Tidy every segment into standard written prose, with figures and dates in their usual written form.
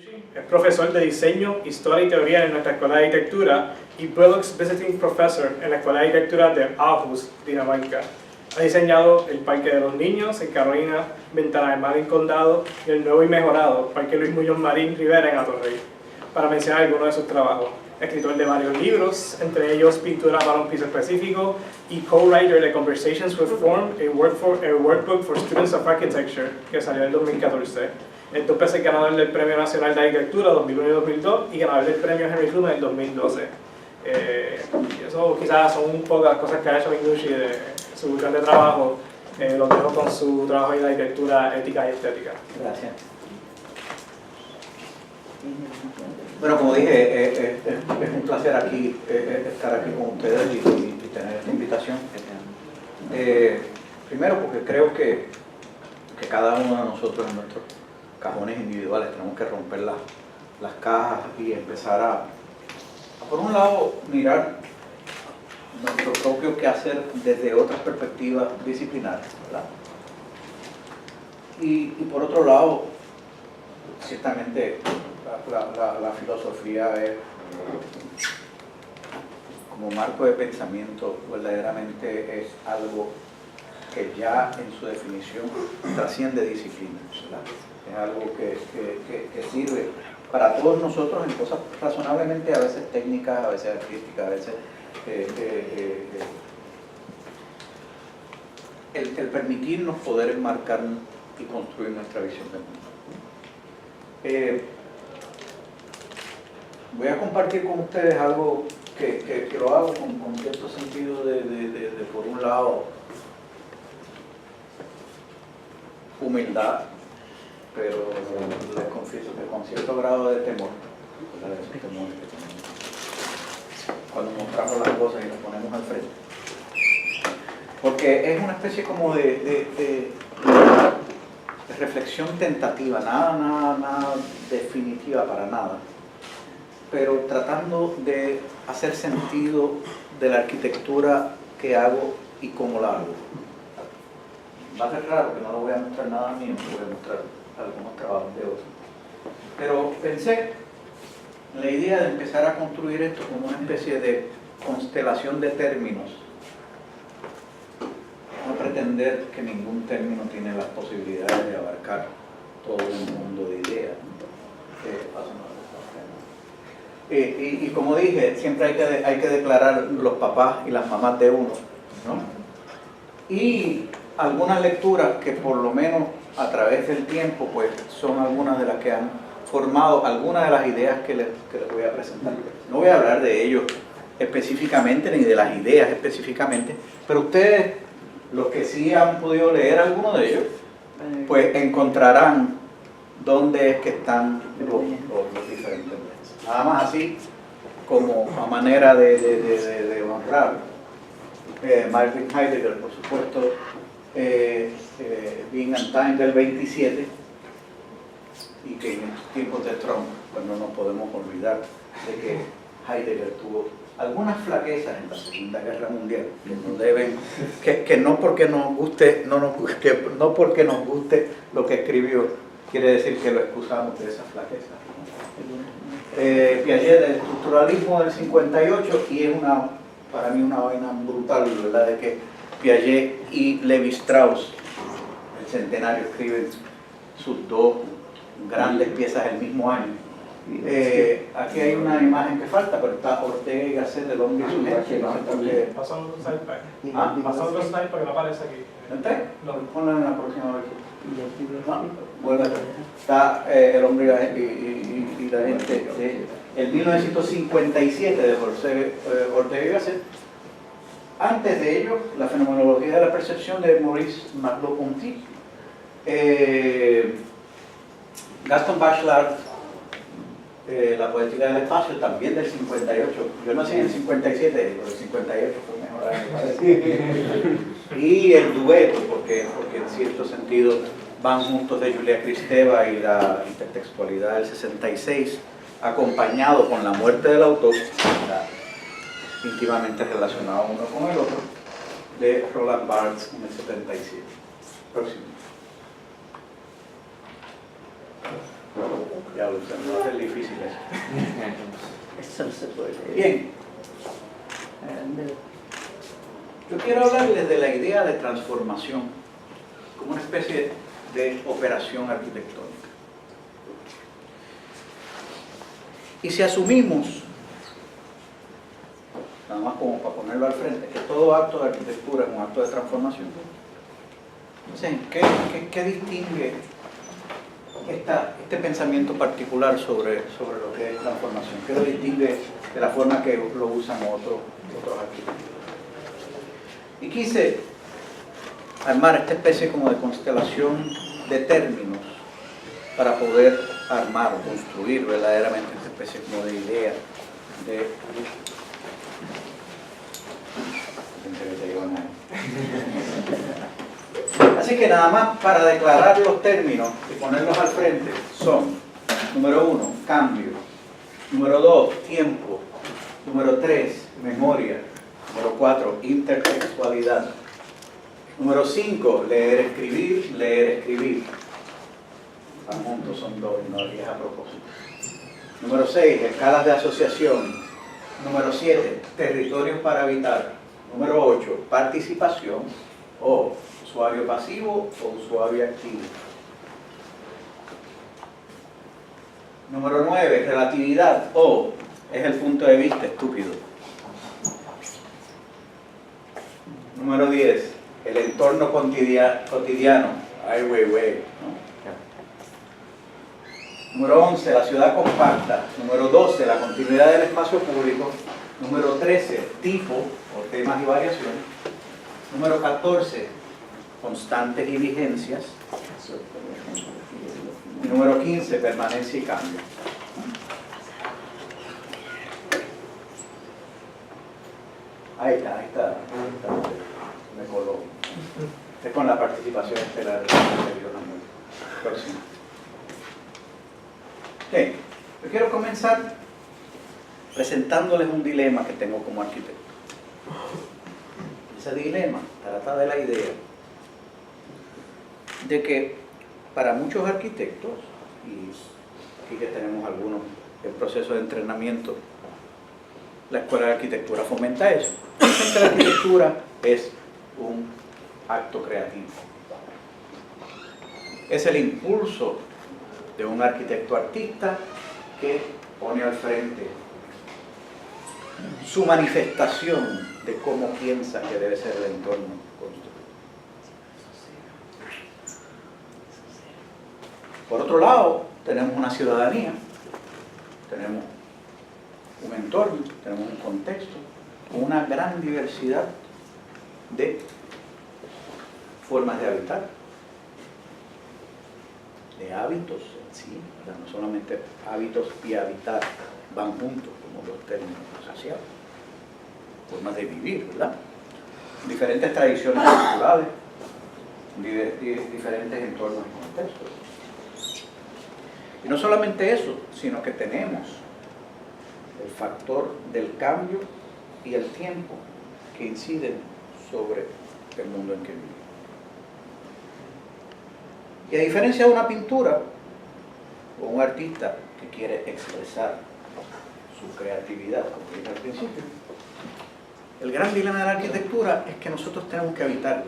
Es profesor de diseño, historia y teoría en nuestra escuela de arquitectura y Brilux Visiting Professor en la escuela de arquitectura de Aarhus, Dinamarca. Ha diseñado el Parque de los Niños en Carolina, Ventana del Mar en Condado y el nuevo y mejorado Parque Luis Muñoz Marín Rivera en Atorrey, para mencionar algunos de sus trabajos. Escritor de varios libros, entre ellos Pintura para un piso específico y co-writer de Conversations with Form, a workbook for students of architecture, que salió en el 2014. Es dos veces ganador del Premio Nacional de Arquitectura 2001 y 2002 y ganador del Premio Henry Klum en el 2012. Y eso quizás son un poco las cosas que ha hecho Mignucci de su grande trabajo. Lo dejo con su trabajo en la arquitectura ética y estética. Gracias. Bueno, como dije, es un placer aquí estar aquí con ustedes y tener esta invitación. Primero porque creo que cada uno de nosotros en nuestros cajones individuales tenemos que romper las cajas y empezar a, por un lado, mirar nuestro propio quehacer desde otras perspectivas disciplinares, ¿verdad? Y por otro lado, ciertamente la filosofía es como marco de pensamiento, verdaderamente es algo que ya en su definición trasciende disciplinas, ¿verdad? Es algo que sirve para todos nosotros en cosas razonablemente a veces técnicas, a veces artísticas, a veces el permitirnos poder enmarcar y construir nuestra visión del mundo. Voy a compartir con ustedes algo que lo hago con cierto sentido de por un lado, humildad, pero les confieso que con cierto grado de temor, cuando mostramos las cosas y las ponemos al frente. Porque es una especie como de reflexión tentativa, nada definitiva para nada, pero tratando de hacer sentido de la arquitectura que hago y cómo la hago. Va a ser raro que no lo voy a mostrar nada mío, voy a mostrar algunos trabajos de otros. Pero pensé en la idea de empezar a construir esto como una especie de constelación de términos. No pretender que ningún término tiene las posibilidades de abarcar todo un mundo de ideas. Y como dije, siempre hay que declarar los papás y las mamás de uno, ¿no? Y algunas lecturas que por lo menos a través del tiempo pues son algunas de las que han formado algunas de las ideas que les voy a presentar. No voy a hablar de ellos específicamente ni de las ideas específicamente, pero ustedes, los que sí han podido leer alguno de ellos, pues encontrarán dónde es que están los diferentes. Nada más así como a manera de honrar Martin Heidegger, por supuesto, Being and Time del 27, y que en estos tiempos de Trump pues no nos podemos olvidar de que Heidegger tuvo algunas flaquezas en la Segunda Guerra Mundial que no deben, que no porque nos guste, no porque nos guste lo que escribió quiere decir que lo excusamos de esas flaquezas. Piaget, el estructuralismo del 58, y es para mí una vaina brutal, ¿verdad? De que Piaget y Levi Strauss, el centenario, escriben sus dos grandes piezas el mismo año. Aquí hay una imagen que falta, pero está Ortega y Gasset, del hombre y su gente. Pasamos los slides para acá. Pasamos los slides porque no aparece aquí. ¿Está? Ponlo en la próxima versión. Bueno, está el hombre y la gente. El 1957 de José Ortega y Gasset. Antes de ello, la fenomenología de la percepción de Maurice Merleau-Ponty. Gaston Bachelard, la poética del espacio, también del 58. Yo nací en el 57, pero el 58 fue mejor año. Y el dueto, porque en cierto sentido van juntos, de Julia Kristeva y la intertextualidad del 66, acompañado con la muerte del autor, íntimamente relacionado uno con el otro, de Roland Barthes en el 77. Próximo. Ya lo se me va a hacer difícil eso. Eso no se puede. Bien, yo quiero hablarles de la idea de transformación como una especie de operación arquitectónica. Y si asumimos, nada más como para ponerlo al frente, que todo acto de arquitectura es un acto de transformación, entonces, ¿qué distingue este pensamiento particular sobre lo que es transformación? ¿Qué lo distingue de la forma que lo usan otros arquitectos? Y quise armar esta especie como de constelación de términos para poder armar o construir verdaderamente esta especie como de idea de... Así que nada más para declarar los términos y ponerlos al frente son: número 1, cambio; número 2, tiempo; número 3, memoria; número 4, intertextualidad; número 5, leer, escribir; leer, escribir. Van juntos, son dos, no es a propósito. Número 6, escalas de asociación. Número 7, territorios para habitar. Número 8, participación o usuario pasivo o usuario activo. Número 9, relatividad o es el punto de vista estúpido. Número 10, el entorno cotidiano. Ay, güey. Número 11, la ciudad compacta. Número 12, la continuidad del espacio público. Número 13, tipo o temas y variaciones. Número 14, constantes y vigencias. Y número 15, permanencia y cambio. Ahí está. Me coló. Es con la participación estelar del servidor Manuel. Próximo. Okay. Yo quiero comenzar presentándoles un dilema que tengo como arquitecto. Ese dilema trata de la idea de que para muchos arquitectos, y aquí que tenemos algunos en proceso de entrenamiento, la escuela de arquitectura fomenta eso. Dicen que la arquitectura es un acto creativo. Es el impulso de un arquitecto artista que pone al frente su manifestación de cómo piensa que debe ser el entorno construido. Por otro lado, tenemos una ciudadanía, tenemos un entorno, tenemos un contexto, una gran diversidad de formas de habitar, de hábitos en sí, ¿verdad? No solamente hábitos y habitar van juntos como los términos asociados, formas de vivir, ¿verdad? Diferentes tradiciones culturales, diferentes entornos y contextos. Y no solamente eso, sino que tenemos el factor del cambio y el tiempo que inciden sobre el mundo en que vivimos. Y a diferencia de una pintura o un artista que quiere expresar su creatividad, como dije al principio, el gran dilema de la arquitectura es que nosotros tenemos que habitarla.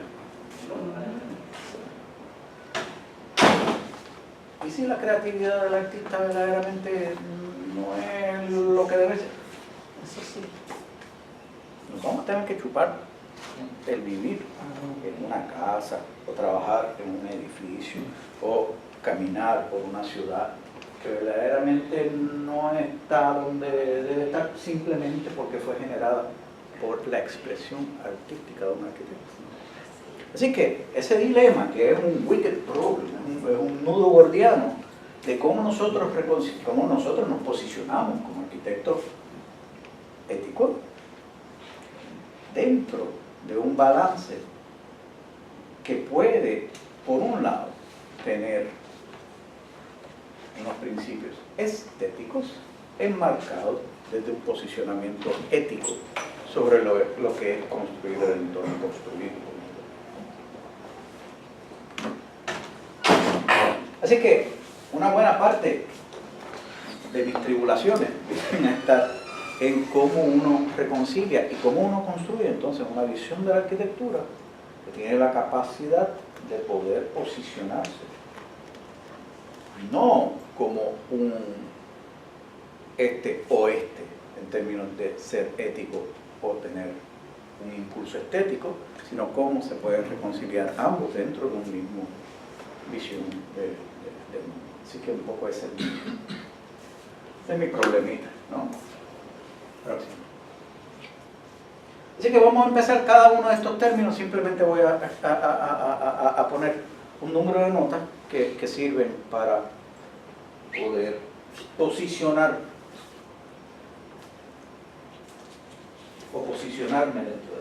¿Y si la creatividad del artista verdaderamente no es lo que debe ser? Eso sí. Nos vamos a tener que chupar el vivir en una casa, o trabajar en un edificio, o caminar por una ciudad que verdaderamente no está donde debe estar simplemente porque fue generada por la expresión artística de un arquitecto. Así que ese dilema, que es un wicked problem, es un nudo gordiano de cómo nosotros nos posicionamos como arquitectos éticos dentro de un balance que puede, por un lado, tener unos principios estéticos enmarcados desde un posicionamiento ético sobre lo que es construir el entorno construido. Así que una buena parte de mis tribulaciones vienen a estar en cómo uno reconcilia y cómo uno construye entonces una visión de la arquitectura que tiene la capacidad de poder posicionarse, no como un este-oeste en términos de ser ético o tener un impulso estético, sino cómo se pueden reconciliar ambos dentro de un mismo visión del mundo. Así que un poco ese es mi problemita, ¿no? Próximo. Así que vamos a empezar cada uno de estos términos. Simplemente voy a poner un número de notas que sirven para poder posicionar o posicionarme dentro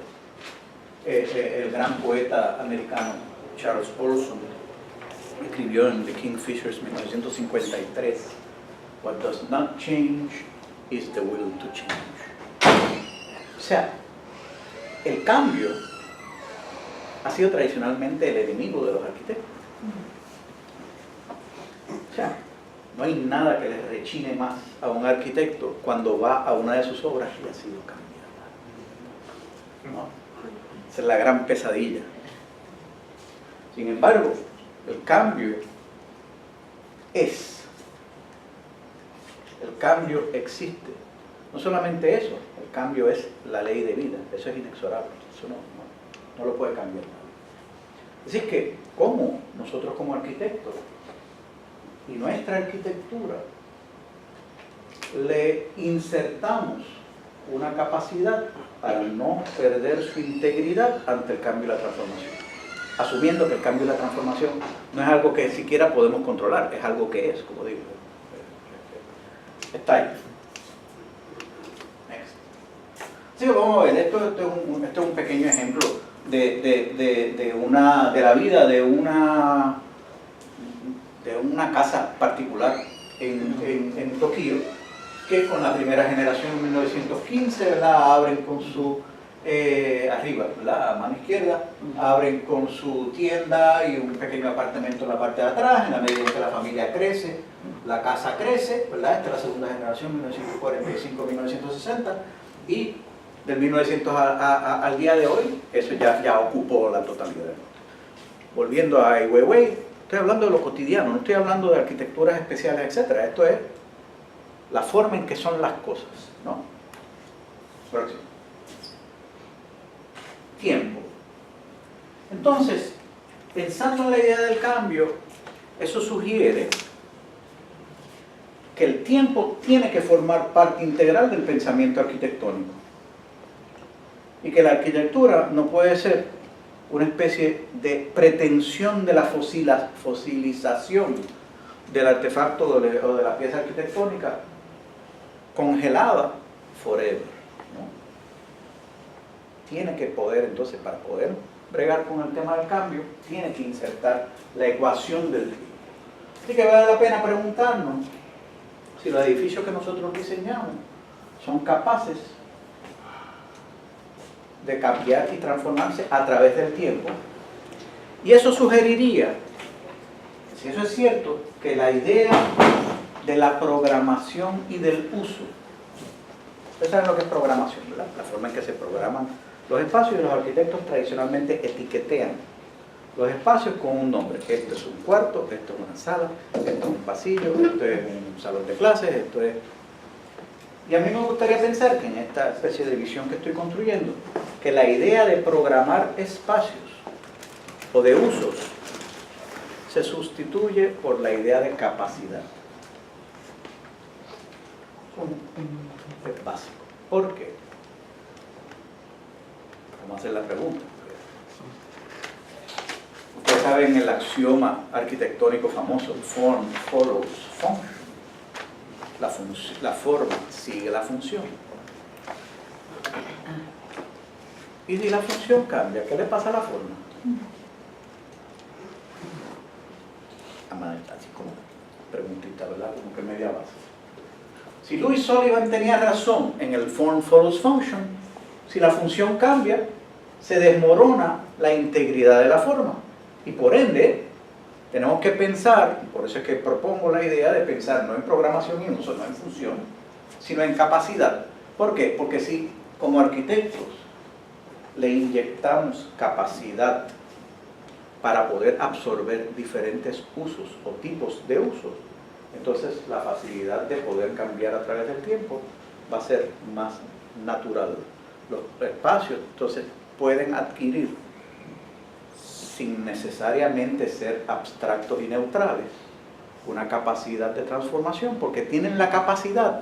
de esto. El gran poeta americano Charles Olson escribió en The Kingfishers 1953: "What does not change is the will to change". O sea, el cambio ha sido tradicionalmente el enemigo de los arquitectos. O sea, no hay nada que le rechine más a un arquitecto cuando va a una de sus obras y ha sido cambiada. ¿No? Esa es la gran pesadilla. Sin embargo, el cambio existe. No solamente eso, el cambio es la ley de vida, eso es inexorable, eso no lo puede cambiar nadie. Así que, ¿cómo nosotros como arquitectos y nuestra arquitectura le insertamos una capacidad para no perder su integridad ante el cambio y la transformación? Asumiendo que el cambio y la transformación no es algo que siquiera podemos controlar, es algo que es, como digo. Está ahí. Next. Así que vamos a ver, esto es un pequeño ejemplo de la vida de una casa particular en Tokio, que con la primera generación en 1915, ¿verdad?, abren con su arriba, ¿verdad?, a mano izquierda, abren con su tienda y un pequeño apartamento en la parte de atrás. En la medida en que la familia crece, la casa crece, ¿verdad? Esta es la segunda generación, 1945-1960, y del 1900 al día de hoy, eso ya ocupó la totalidad. Volviendo a Ai Weiwei, estoy hablando de lo cotidiano, no estoy hablando de arquitecturas especiales, etc. Esto es la forma en que son las cosas, ¿no? Próximo. Tiempo. Entonces, pensando en la idea del cambio, eso sugiere que el tiempo tiene que formar parte integral del pensamiento arquitectónico y que la arquitectura no puede ser una especie de pretensión de la fosilización del artefacto o de la pieza arquitectónica congelada forever, ¿no? Tiene que poder, entonces, para poder bregar con el tema del cambio, tiene que insertar la ecuación del tiempo. Así que vale la pena preguntarnos si los edificios que nosotros diseñamos son capaces de cambiar y transformarse a través del tiempo. Y eso sugeriría, si eso es cierto, que la idea de la programación y del uso, ustedes saben lo que es programación, ¿verdad? La forma en que se programan los espacios, y los arquitectos tradicionalmente etiquetean los espacios con un nombre. Esto es un cuarto, esto es una sala, esto es un pasillo, esto es un salón de clases, esto es... Y a mí me gustaría pensar que en esta especie de visión que estoy construyendo, que la idea de programar espacios o de usos se sustituye por la idea de capacidad. Es básico. ¿Por qué? Vamos a hacer la pregunta. Ustedes saben el axioma arquitectónico famoso, form follows function. La forma sigue la función. Y si la función cambia, ¿qué le pasa a la forma? Así como preguntita, ¿verdad? Como que media base. Si Louis Sullivan tenía razón en el form follows function, si la función cambia, se desmorona la integridad de la forma. Y por ende, tenemos que pensar, por eso es que propongo la idea de pensar no en programación y uso, no en función, sino en capacidad. ¿Por qué? Porque si como arquitectos le inyectamos capacidad para poder absorber diferentes usos o tipos de usos, entonces la facilidad de poder cambiar a través del tiempo va a ser más natural. Los espacios entonces pueden adquirir, sin necesariamente ser abstractos y neutrales, una capacidad de transformación, porque tienen la capacidad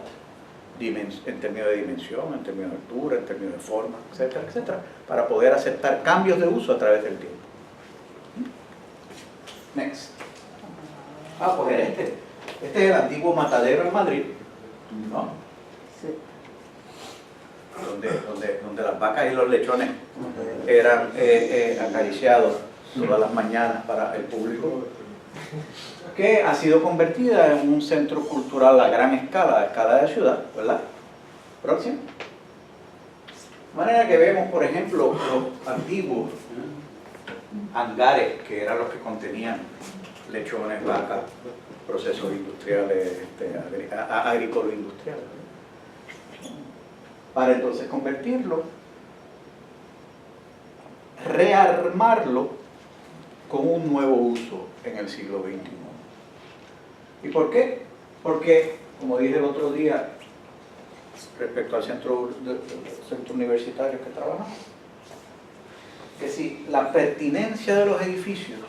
en términos de dimensión, en términos de altura, en términos de forma, etcétera, etcétera, para poder aceptar cambios de uso a través del tiempo. Next. Pues este es el antiguo matadero en Madrid, ¿no? Sí. Donde las vacas y los lechones eran acariciados todas las mañanas para el público, que ha sido convertida en un centro cultural a gran escala, a escala de ciudad, ¿verdad? Próximo. De manera que vemos, por ejemplo, los antiguos hangares, que eran los que contenían lechones, vacas, procesos industriales, agrícolas industriales, para entonces convertirlo, rearmarlo con un nuevo uso en el siglo XXI. ¿Y por qué? Porque, como dije el otro día, respecto al centro universitario que trabajamos, que si la pertinencia de los edificios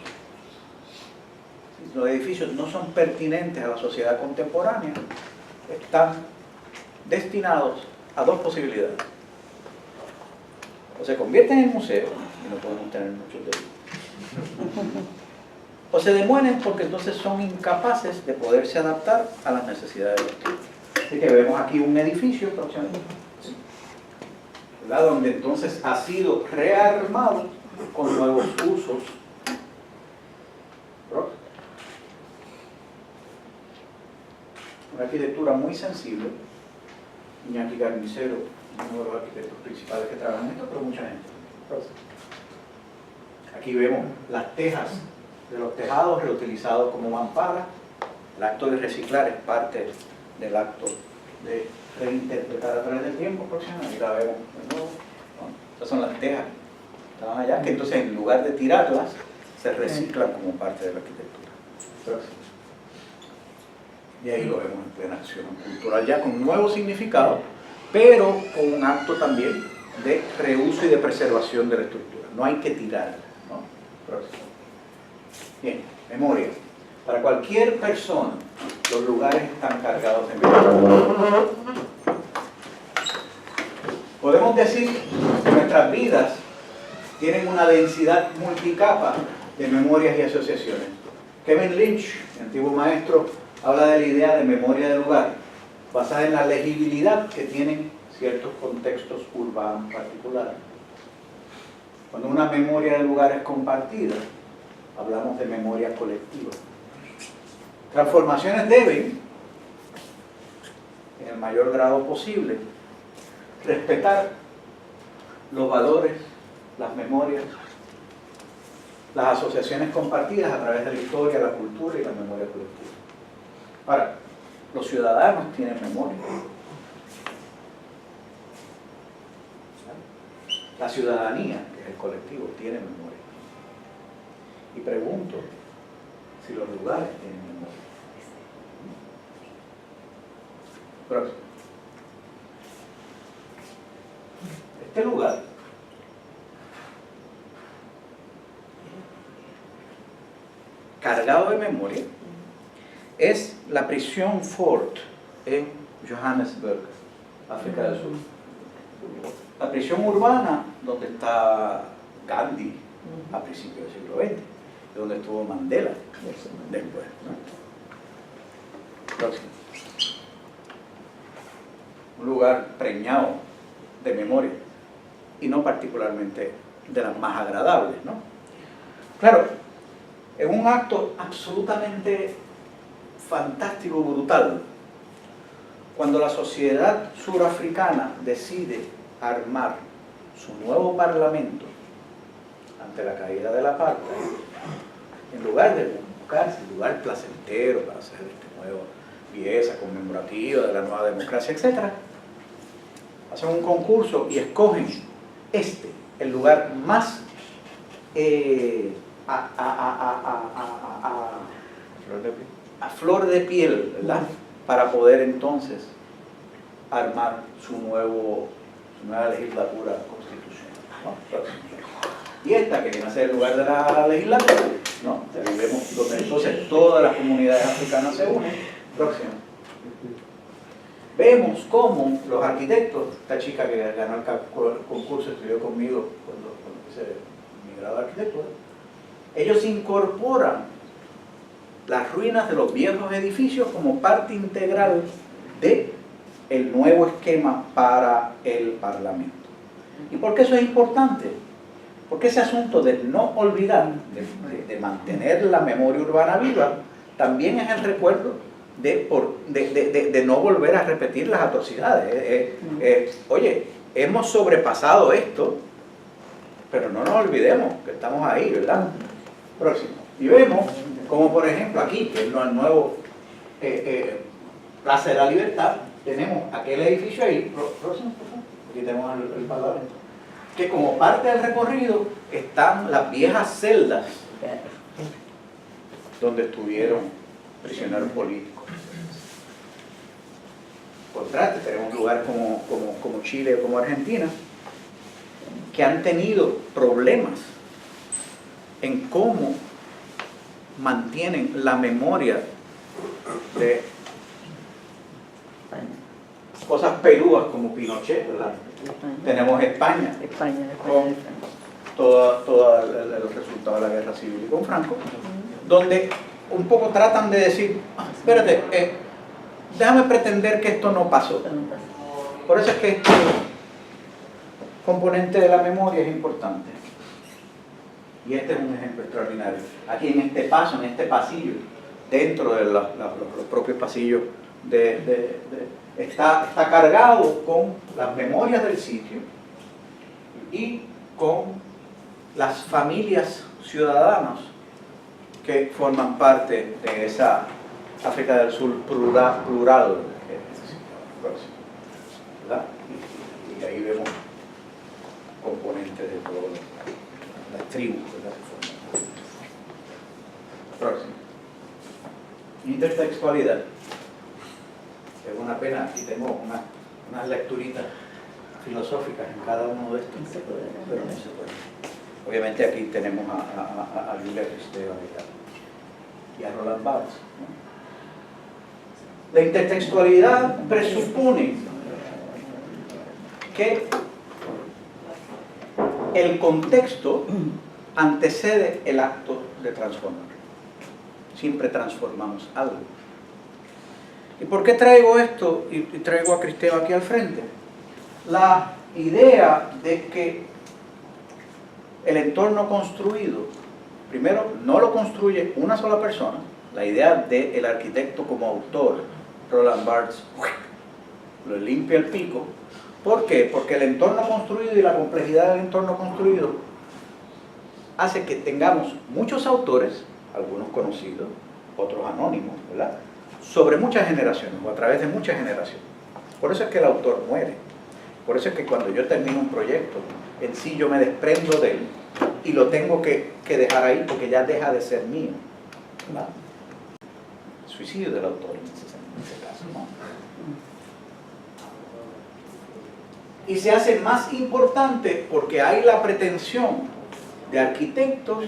no son pertinentes a la sociedad contemporánea, están destinados a dos posibilidades. O se convierten en museos, y no podemos tener muchos de ellos, o se demuelen porque entonces son incapaces de poderse adaptar a las necesidades de los tiempos. Así que vemos aquí un edificio próximamente, ¿verdad? Donde entonces ha sido rearmado con nuevos usos. Una arquitectura muy sensible. Iñaki Carnicero, uno de los arquitectos principales que trabajan en esto, pero mucha gente. Aquí vemos las tejas de los tejados reutilizados como mampara. El acto de reciclar es parte del acto de reinterpretar a través del tiempo. Aquí la vemos de nuevo. Estas son las tejas que estaban allá, que entonces en lugar de tirarlas, se reciclan como parte de la arquitectura. Y ahí lo vemos en plena acción cultural, ya con un nuevo significado, pero con un acto también de reuso y de preservación de la estructura. No hay que tirarla, ¿no? Bien, memoria. Para cualquier persona, los lugares están cargados de memoria. Podemos decir que nuestras vidas tienen una densidad multicapa de memorias y asociaciones. Kevin Lynch, el antiguo maestro, habla de la idea de memoria de lugar, basada en la legibilidad que tienen ciertos contextos urbanos particulares. Cuando una memoria de lugar es compartida, hablamos de memoria colectiva. Transformaciones deben, en el mayor grado posible, respetar los valores, las memorias, las asociaciones compartidas a través de la historia, la cultura y la memoria colectiva. Ahora, los ciudadanos tienen memoria. La ciudadanía, que es el colectivo, tiene memoria. Y pregunto si los lugares tienen memoria. Próximo. Este lugar cargado de memoria es la prisión Fort en Johannesburg, África del Sur. La prisión urbana donde está Gandhi a principios del siglo XX, donde estuvo Mandela después, ¿no? Próximo. Un lugar preñado de memoria y no particularmente de las más agradables, ¿no? Claro, en un acto absolutamente fantástico, brutal, cuando la sociedad surafricana decide armar su nuevo parlamento ante la caída del apartheid, en lugar de buscarse el lugar placentero para hacer nueva pieza conmemorativa de la nueva democracia, etc. Hacen un concurso y escogen el lugar más a flor de piel, ¿verdad? Para poder entonces armar su nueva legislatura constitucional, ¿no? Y esta, que viene a ser el lugar de la legislatura, ¿no? Ahí vemos donde entonces todas las comunidades africanas se unen. Próximo. Vemos cómo los arquitectos, esta chica que ganó el concurso, estudió conmigo cuando hice mi grado de arquitectura, ellos incorporan las ruinas de los viejos edificios como parte integral del nuevo esquema para el Parlamento. ¿Y por qué eso es importante? Porque ese asunto de no olvidar, de mantener la memoria urbana viva, también es el recuerdo de no volver a repetir las atrocidades. Oye, hemos sobrepasado esto, pero no nos olvidemos que estamos ahí, ¿verdad? Próximo. Y vemos como, por ejemplo, aquí, que es el nuevo Plaza de la Libertad, tenemos aquel edificio ahí. Próximo, por favor. Aquí tenemos el Parlamento. Que como parte del recorrido están las viejas celdas donde estuvieron prisioneros políticos. Por contraste, tenemos un lugar como Chile o como Argentina, que han tenido problemas en cómo mantienen la memoria de cosas pelúas como Pinochet, ¿verdad? Tenemos España, con todos los resultados de la guerra civil y con Franco, donde un poco tratan de decir, espérate, déjame pretender que esto no pasó. Por eso es que este componente de la memoria es importante. Y este es un ejemplo extraordinario. Aquí en este paso, en este pasillo, dentro de los propios pasillos, está cargado con las memorias del sitio y con las familias ciudadanas que forman parte de esa África del Sur plural, ¿verdad? Y ahí vemos componentes de todas las tribus, ¿verdad? Próximo. Intertextualidad. Es una pena, aquí tengo unas lecturitas filosóficas en cada uno de estos, pero no se puede. Obviamente aquí tenemos a Julia Kristeva y a Roland Barthes, ¿no? La intertextualidad presupone que el contexto antecede el acto de transformar. Siempre transformamos algo. ¿Y por qué traigo esto y traigo a Kristeva aquí al frente? La idea de que el entorno construido, primero, no lo construye una sola persona. La idea del arquitecto como autor, Roland Barthes, lo limpia el pico. ¿Por qué? Porque el entorno construido y la complejidad del entorno construido hace que tengamos muchos autores, algunos conocidos, otros anónimos, ¿verdad?, sobre muchas generaciones o a través de muchas generaciones. Por eso es que el autor muere. Por eso es que cuando yo termino un proyecto, en sí yo me desprendo de él y lo tengo que dejar ahí porque ya deja de ser mío, ¿verdad? El suicidio del autor en ese caso, ¿no? Y se hace más importante porque hay la pretensión de arquitectos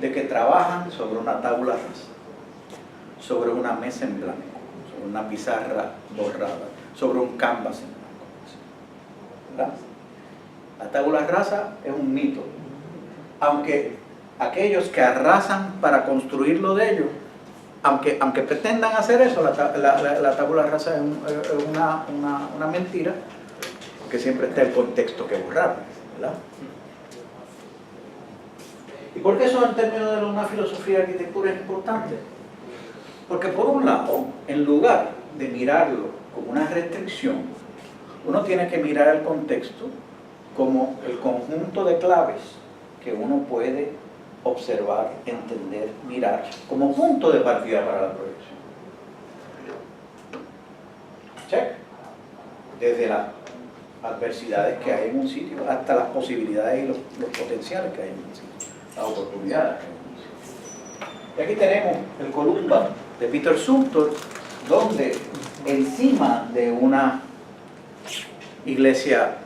de que trabajan sobre una tabla rasa, sobre una mesa en blanco, sobre una pizarra borrada, sobre un canvas en blanco, ¿verdad? La tabla rasa es un mito, aunque aquellos que arrasan para construir lo de ellos, aunque pretendan hacer eso, la tabla rasa es una mentira, porque siempre está el contexto que borrar, ¿verdad? ¿Y por qué eso en términos de una filosofía de arquitectura es importante? Porque por un lado, en lugar de mirarlo como una restricción, uno tiene que mirar el contexto como el conjunto de claves que uno puede observar, entender, mirar, como punto de partida para la proyección. Check. Desde las adversidades que hay en un sitio hasta las posibilidades y los potenciales que hay en un sitio, las oportunidades que hay en un sitio. Y aquí tenemos el Columba de Peter Sumter, donde encima de una iglesia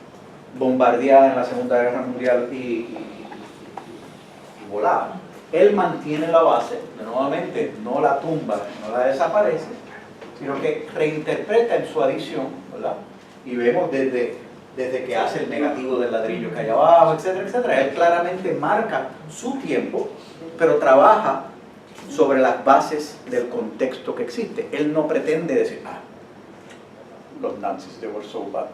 bombardeada en la Segunda Guerra Mundial y volada, él mantiene la base, nuevamente no la tumba, no la desaparece, sino que reinterpreta en su adición, ¿verdad? Y vemos desde que hace el negativo del ladrillo que hay abajo, etcétera, etcétera. Él claramente marca su tiempo, pero trabaja sobre las bases del contexto que existe. Él no pretende decir, los nazis, they were so bad,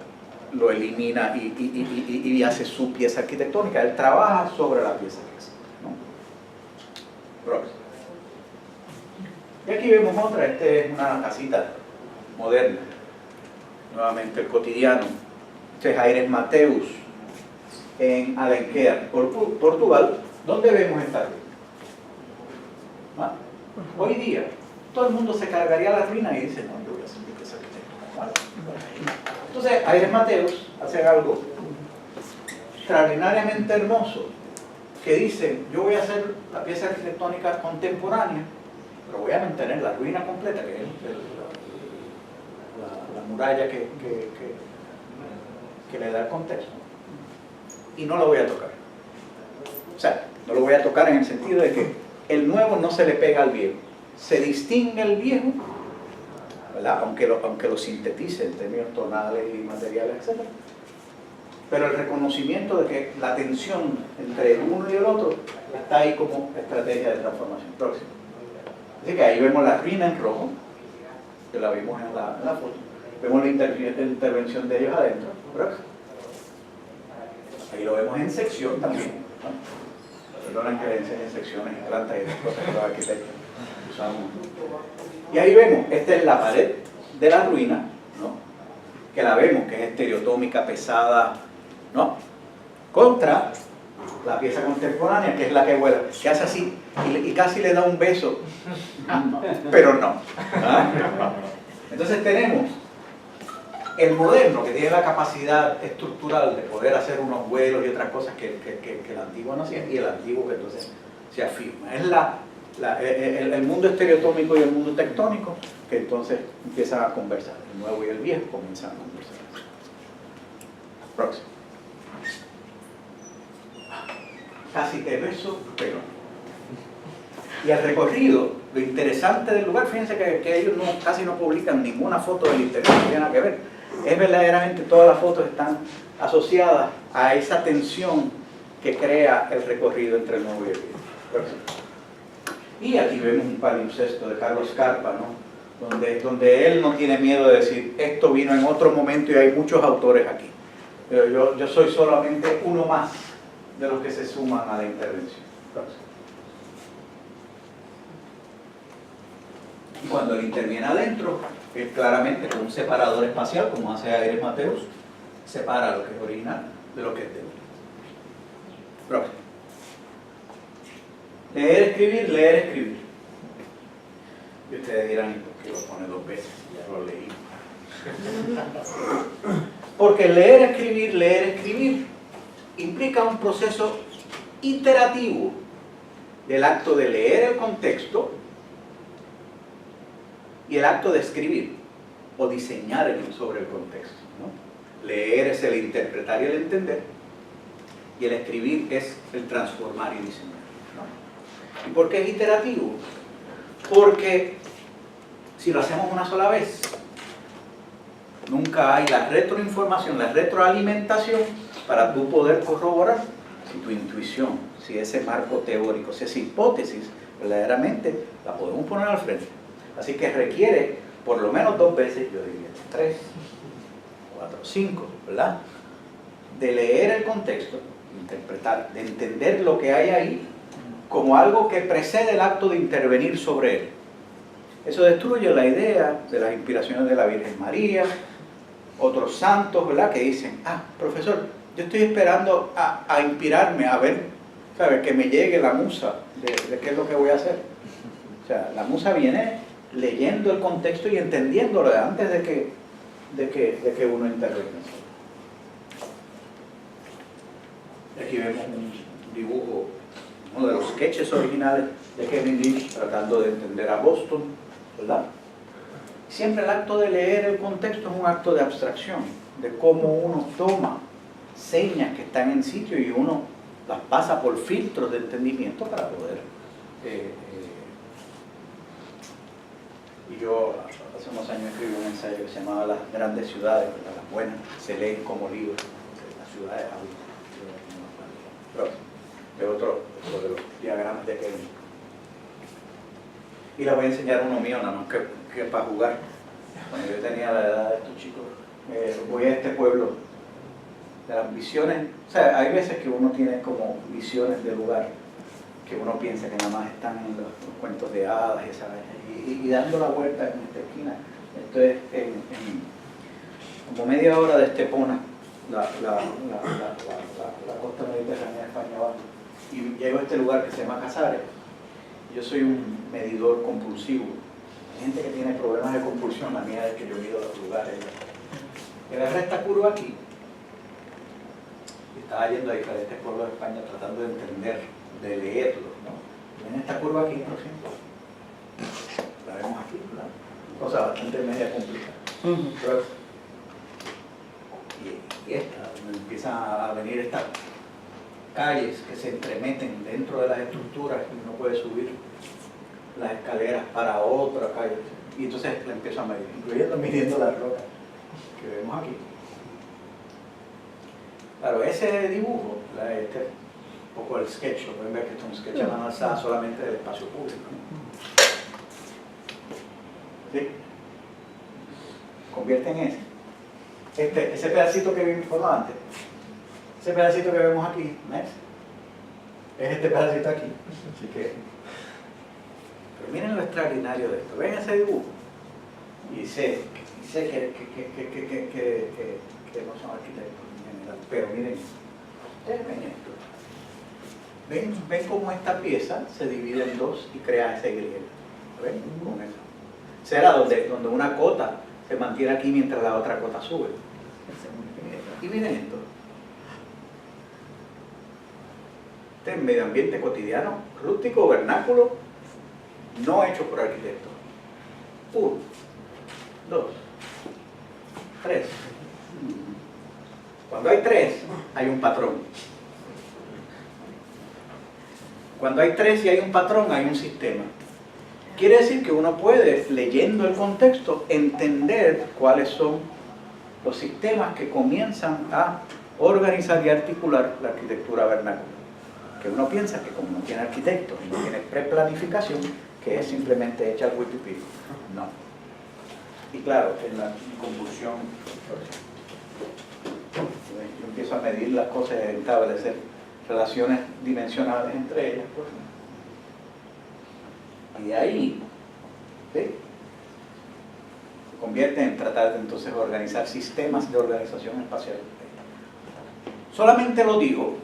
lo elimina y hace su pieza arquitectónica. Él trabaja sobre la pieza que existe, ¿no? Próximo. Y aquí vemos otra, esta es una casita moderna, nuevamente el cotidiano. Este es Aires Mateus en Alenquer, Portugal. ¿Dónde vemos esta ruina? Hoy día todo el mundo se cargaría la ruina y dice, no, yo voy a hacer mi pieza arquitectónica. Entonces Aires Mateus hace algo extraordinariamente hermoso, que dice, yo voy a hacer la pieza arquitectónica contemporánea, pero voy a mantener la ruina completa, que es la muralla que le da el contexto, y no la voy a tocar. O sea, no lo voy a tocar en el sentido de que el nuevo no se le pega al viejo, se distingue el viejo, ¿verdad? Aunque lo sintetice en términos tonales y materiales, etc. Pero el reconocimiento de que la tensión entre el uno y el otro está ahí como estrategia de transformación próxima. Así que ahí vemos la ruina en rojo, que la vimos en la foto. Vemos la intervención de ellos adentro. Ahí lo vemos en sección también, ¿no? Perdonen que le enseñen secciones y plantas y las cosas que los arquitectos usamos. Y ahí vemos, esta es la pared de la ruina, ¿no? Que la vemos, que es estereotómica, pesada, ¿no? Contra la pieza contemporánea, que es la que vuela, que hace así y casi le da un beso, pero no. Entonces tenemos el moderno, que tiene la capacidad estructural de poder hacer unos vuelos y otras cosas que el antiguo no hacía, y el antiguo que entonces se afirma. Es el mundo estereotómico y el mundo tectónico que entonces empiezan a conversar. El nuevo y el viejo comienzan a conversar. Próximo. Casi te beso, pero no. Y el recorrido, lo interesante del lugar, fíjense que ellos casi no publican ninguna foto del interior, no tiene nada que ver. Es verdaderamente, todas las fotos están asociadas a esa tensión que crea el recorrido entre el nuevo y el viejo. Próximo. Y aquí vemos un palimpsesto de Carlos Scarpa, ¿no? donde él no tiene miedo de decir, esto vino en otro momento y hay muchos autores aquí. Pero yo soy solamente uno más de los que se suman a la intervención. Y cuando él interviene adentro, él claramente con un separador espacial, como hace Aires Mateus, separa lo que es original de lo que es de él. Próximo. Leer, escribir, leer, escribir. Y ustedes dirán, ¿por qué lo pone dos veces? Ya lo leí. Porque leer, escribir implica un proceso iterativo del acto de leer el contexto y el acto de escribir o diseñar sobre el contexto, ¿no? Leer es el interpretar y el entender, y el escribir es el transformar y diseñar, ¿no? ¿Y por qué es iterativo? Porque si lo hacemos una sola vez, nunca hay la retroinformación, la retroalimentación para tú poder corroborar si tu intuición, si ese marco teórico, si esa hipótesis verdaderamente la podemos poner al frente. Así que requiere por lo menos 2 veces, yo diría 3, 4, 5, ¿verdad? De leer el contexto, interpretar, de entender lo que hay ahí como algo que precede el acto de intervenir sobre él. Eso destruye la idea de las inspiraciones de la Virgen María, otros santos, ¿verdad? Que dicen, profesor, yo estoy esperando a inspirarme, a ver ¿sabes? Que me llegue la musa de qué es lo que voy a hacer. O sea, la musa viene leyendo el contexto y entendiéndolo antes de que uno intervenga. Aquí vemos un dibujo, uno de los sketches originales de Kevin Lynch tratando de entender a Boston, ¿verdad? Siempre el acto de leer el contexto es un acto de abstracción, de cómo uno toma señas que están en sitio y uno las pasa por filtros de entendimiento para poder. Y yo hace unos años escribí un ensayo que se llamaba Las grandes ciudades, ¿verdad? Las buenas se leen como libros, las ciudades de otro de los diagramas de Kevin. Y les voy a enseñar uno mío, nada más que para jugar. Cuando yo tenía la edad de estos chicos, voy a este pueblo de las visiones. O sea, hay veces que uno tiene como visiones de lugar que uno piensa que nada más están en los cuentos de hadas y dando la vuelta en esta esquina. Entonces, como media hora de Estepona, la costa mediterránea de España abajo, y llego a este lugar que se llama Casares. Yo soy un medidor compulsivo. Hay gente que tiene problemas de compulsión, la mía es que yo mido los lugares. Y agarré esta curva aquí, y estaba yendo a diferentes pueblos de España tratando de entender, de leerlo, ¿no? Ven esta curva aquí, por ejemplo. La vemos aquí, ¿verdad? Cosa bastante media complicada. Y esta, donde empiezan a venir estas calles que se entremeten dentro de las estructuras y uno puede subir las escaleras para otra calle. Y entonces la empiezo a medir, incluyendo midiendo las rocas que vemos aquí. Claro, ese dibujo, este un poco el sketch, lo pueden ver que esto es un sketch a mano alzada solamente del espacio público, ¿no? ¿Sí? Convierte en ese. Ese pedacito que vimos por antes, ese pedacito que vemos aquí, ¿ves? Es este pedacito aquí. Así que, pero miren lo extraordinario de esto. ¿Ven ese dibujo? Y sé que no son arquitectos en general, pero miren, ustedes ven esto. ¿Ven cómo esta pieza se divide en dos y crea ese griego? ¿Ven? Con eso. Será donde una cota se mantiene aquí mientras la otra cota sube. Y miren esto. Este es medio ambiente cotidiano, rústico, vernáculo, no hecho por arquitectos. 1, 2, 3. Cuando hay 3, hay un patrón. Cuando hay 3 y hay un patrón, hay un sistema. Quiere decir que uno puede, leyendo el contexto, entender cuáles son los sistemas que comienzan a organizar y articular la arquitectura vernácula. Que uno piensa que como no tiene arquitectos y no tiene preplanificación, que es simplemente hecha al wipipico. No. Y claro, en la convulsión, yo empiezo a medir las cosas y a establecer relaciones dimensionales entre ellas. Y de ahí, ¿sí?, se convierte en tratar de entonces organizar sistemas de organización espacial. Solamente lo digo,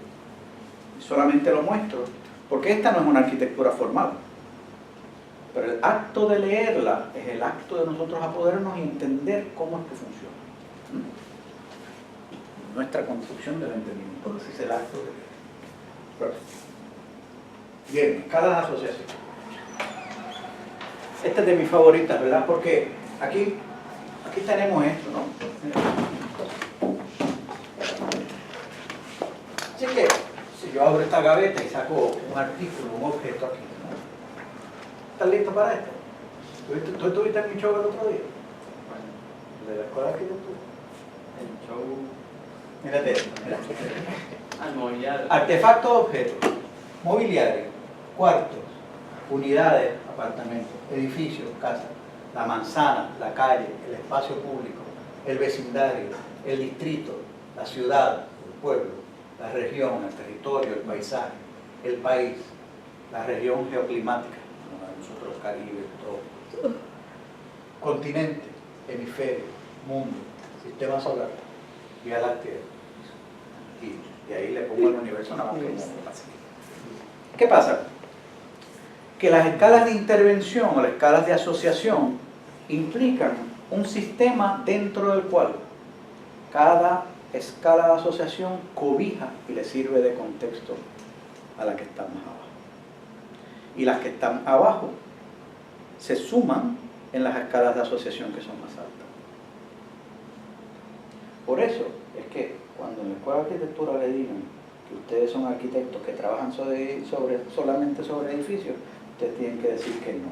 solamente lo muestro, porque esta no es una arquitectura formal. Pero el acto de leerla es el acto de nosotros apoderarnos y entender cómo es que funciona. Nuestra construcción del entendimiento. Ese es el acto de leer. Bien, escalas de asociación. Esta es de mis favoritas, ¿verdad? Porque aquí tenemos esto, ¿no? Así que, si yo abro esta gaveta y saco un artículo, un objeto aquí, ¿no? ¿Estás listo para esto? ¿Tú estuviste en mi show el otro día? De la escuela de arquitectura. El show. Mírate esto, Mobiliario. Artefactos, objetos, mobiliario, cuartos, unidades, apartamentos, edificios, casas, la manzana, la calle, el espacio público, el vecindario, el distrito, la ciudad, el pueblo, la región, el territorio, el paisaje, el país, la región geoclimática, como nosotros Caribe, todo, continente, hemisferio, mundo, sistema solar, Vía Láctea, y ahí le pongo el universo nada más que así. ¿Qué pasa? Que las escalas de intervención o las escalas de asociación implican un sistema dentro del cual cada escala de asociación cobija y le sirve de contexto a la que está más abajo. Y las que están abajo se suman en las escalas de asociación que son más altas. Por eso es que cuando en la escuela de arquitectura le digan que ustedes son arquitectos que trabajan solamente sobre edificios, ustedes tienen que decir que no.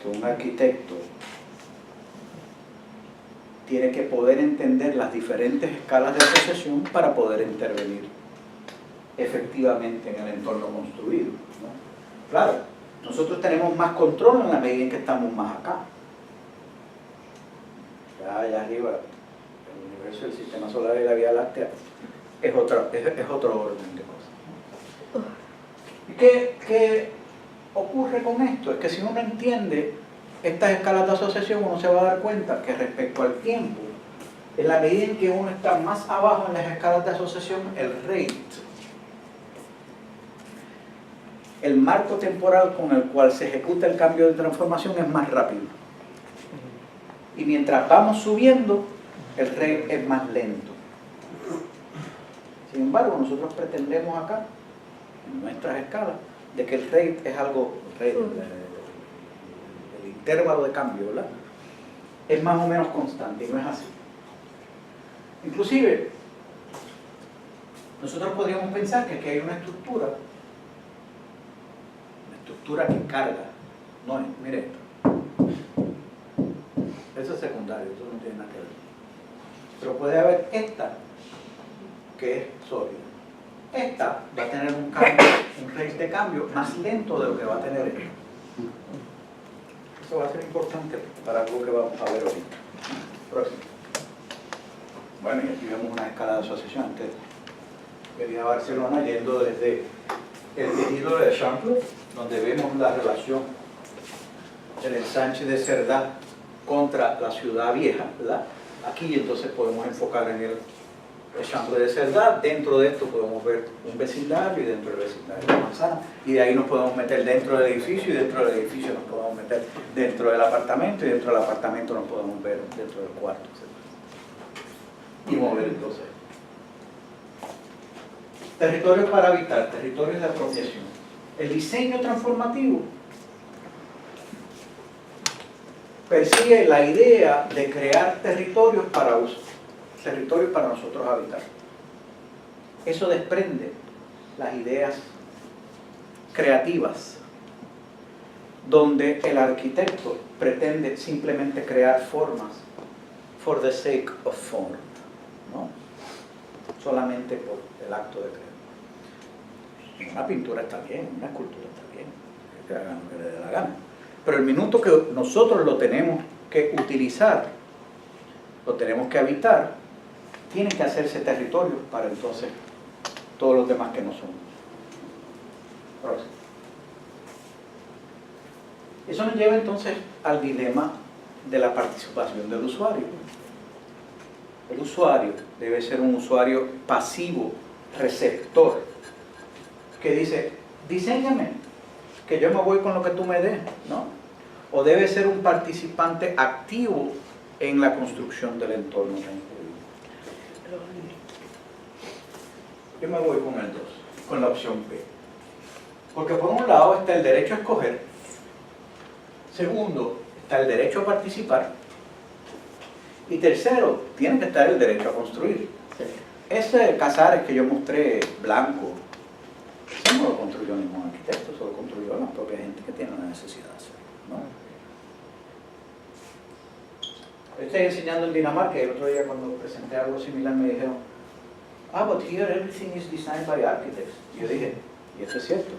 Que un arquitecto tiene que poder entender las diferentes escalas de asociación para poder intervenir efectivamente en el entorno construido, ¿no? Claro, nosotros tenemos más control en la medida en que estamos más acá. Ya allá arriba, el universo, el sistema solar y la Vía Láctea es otro orden de cosas. ¿Y qué ocurre con esto? Es que si uno entiende estas escalas de asociación, uno se va a dar cuenta que respecto al tiempo, en la medida en que uno está más abajo en las escalas de asociación, el rate, el marco temporal con el cual se ejecuta el cambio de transformación es más rápido. Y mientras vamos subiendo, el rate es más lento. Sin embargo, nosotros pretendemos acá, en nuestras escalas, de que el rate es algo, el intervalo de cambio, ¿verdad?, es más o menos constante, y no es así. Inclusive, nosotros podríamos pensar que aquí hay una estructura que carga. No es, mire esto. Eso es secundario, eso no tiene nada que ver. Pero puede haber esta, que es sólida. Esta va a tener un cambio, un rate de cambio más lento de lo que va a tener esta. Eso va a ser importante para algo que vamos a ver ahorita. Próximo. Bueno, y aquí vemos una escala de asociación. Antes venía a Barcelona yendo desde el tejido de Eixample, donde vemos la relación del ensanche de Cerdá contra la ciudad vieja, ¿verdad? Aquí entonces podemos enfocar en el Eixample de Cerdá. Dentro de esto podemos ver un vecindario, y dentro del vecindario una manzana, y de ahí nos podemos meter dentro del edificio, y dentro del edificio nos podemos meter dentro del apartamento, y dentro del apartamento nos podemos ver dentro del cuarto, etc. Y mover entonces territorios para habitar, territorios de apropiación. El diseño transformativo persigue la idea de crear territorios para uso, territorios para nosotros habitar. Eso desprende las ideas creativas, donde el arquitecto pretende simplemente crear formas for the sake of form, ¿no? Solamente por el acto de crear. Una pintura está bien, una escultura está bien, que hagan lo que le dé la gana. Pero el minuto que nosotros lo tenemos que utilizar, lo tenemos que habitar, tienen que hacerse territorios para entonces todos los demás que no son. Próximo. Eso nos lleva entonces al dilema de la participación del usuario. El usuario debe ser un usuario pasivo, receptor, que dice, diséñame, que yo me voy con lo que tú me des, ¿no? O debe ser un participante activo en la construcción del entorno. Yo me voy con el 2, con la opción B. Porque por un lado está el derecho a escoger, segundo está el derecho a participar, y tercero, tiene que estar el derecho a construir. Ese Casares que yo mostré, blanco, eso no lo construyó ningún arquitecto, eso lo construyó la propia gente que tiene una necesidad de hacerlo, ¿no? Estoy enseñando en Dinamarca, y el otro día cuando presenté algo similar me dijeron, but here everything is designed by architects. Y yo dije, y eso es cierto,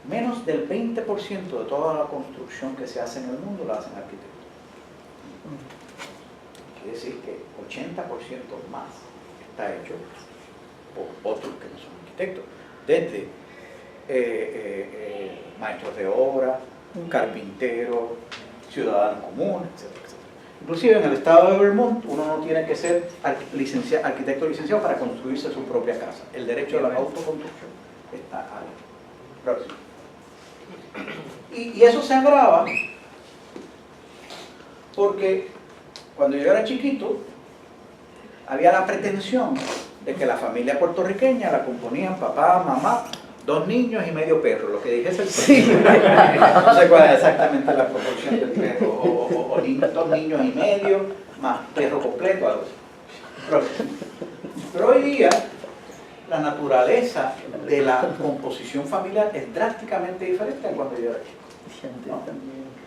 menos del 20% de toda la construcción que se hace en el mundo la hacen arquitectos. Quiere decir que 80% más está hecho por otros que no son arquitectos, desde maestros de obra, carpinteros, ciudadanos comunes, etc. Inclusive en el estado de Vermont uno no tiene que ser arquitecto licenciado para construirse su propia casa. El derecho a la autoconstrucción está ahí. Próximo. Y eso se agrava porque cuando yo era chiquito había la pretensión de que la familia puertorriqueña la componían papá, mamá, 2 niños y medio perro, lo que dije es el sí. No sé cuál es exactamente la proporción del perro, o 2 niños y medio más perro completo, algo así. Pero hoy día la naturaleza de la composición familiar es drásticamente diferente a cuando yo era chico, ¿no?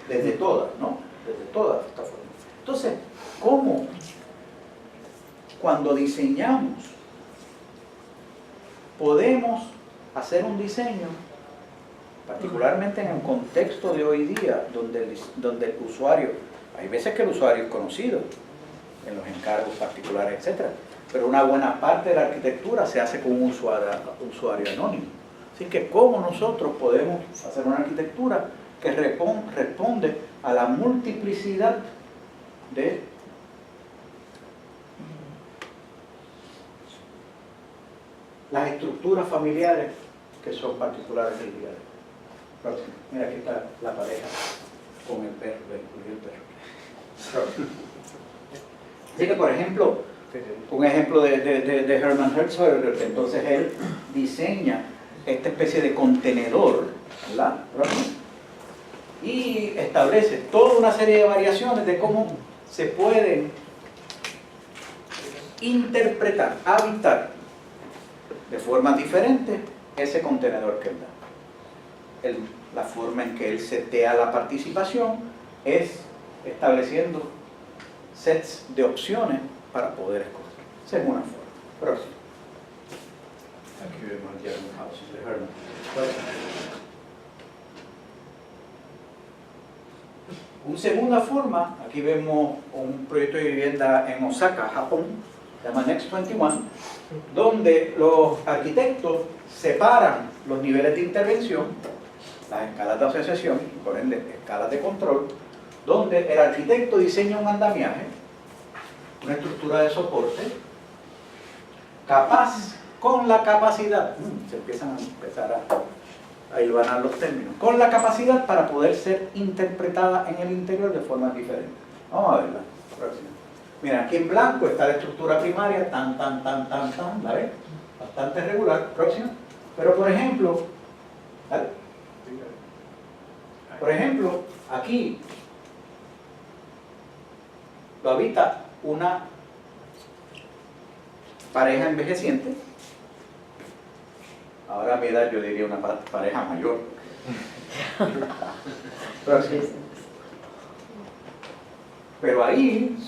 Desde todas, ¿no? Desde todas estas formas. Entonces, ¿cómo cuando diseñamos podemos hacer un diseño, particularmente en el contexto de hoy día, donde el usuario, hay veces que el usuario es conocido en los encargos particulares, etcétera, pero una buena parte de la arquitectura se hace con un usuario anónimo. Así que, ¿cómo nosotros podemos hacer una arquitectura que responde a la multiplicidad de las estructuras familiares que son particulares del día de hoy? Próximo. Mira, aquí está la pareja con el perro, el perro. Así que, por ejemplo, un ejemplo de Hermann Herzog, entonces él diseña esta especie de contenedor, ¿verdad? Y establece toda una serie de variaciones de cómo se pueden interpretar, habitar de formas diferentes ese contenedor que él da. La forma en que él setea la participación es estableciendo sets de opciones para poder escoger. Esa es una forma. Próximo. Aquí vemos el German House de Hermann. Una segunda forma, aquí vemos un proyecto de vivienda en Osaka, Japón, se llama Next 21, donde los arquitectos separan los niveles de intervención, las escalas de asociación, y por ende escalas de control, donde el arquitecto diseña un andamiaje, una estructura de soporte, capaz, con la capacidad, se empiezan a hilvanar los términos, con la capacidad para poder ser interpretada en el interior de formas diferentes. Vamos a verla. Próxima. Mira, aquí en blanco está la estructura primaria, tan, ¿la ves? Bastante regular. Próxima. Pero por ejemplo, ¿vale? Por ejemplo, aquí lo habita una pareja envejeciente. Ahora a mi edad yo diría una pareja mayor. Pero ahí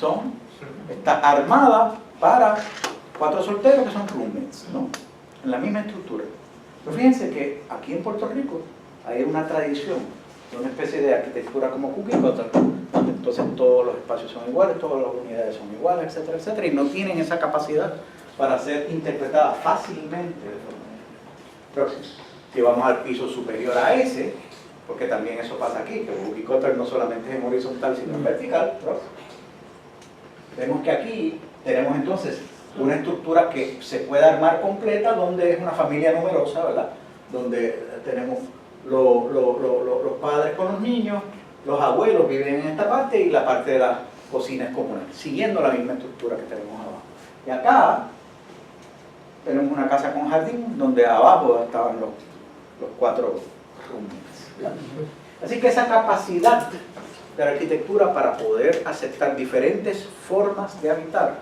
está armada para 4 solteros que son roommates, ¿no? En la misma estructura. Pero fíjense que aquí en Puerto Rico hay una tradición, una especie de arquitectura como cookie cutter, donde entonces todos los espacios son iguales, todas las unidades son iguales, etcétera, etcétera, y no tienen esa capacidad para ser interpretadas fácilmente de forma. Próximo. Si vamos al piso superior a ese, porque también eso pasa aquí, que el cookie cutter no solamente es en horizontal sino en vertical. Próximo. Vemos que aquí tenemos entonces una estructura que se puede armar completa, donde es una familia numerosa, ¿verdad? Donde tenemos los padres con los niños, los abuelos viven en esta parte y la parte de las cocinas comunales, siguiendo la misma estructura que tenemos abajo. Y acá tenemos una casa con jardín donde abajo estaban los 4 roommates. Así que esa capacidad de la arquitectura para poder aceptar diferentes formas de habitar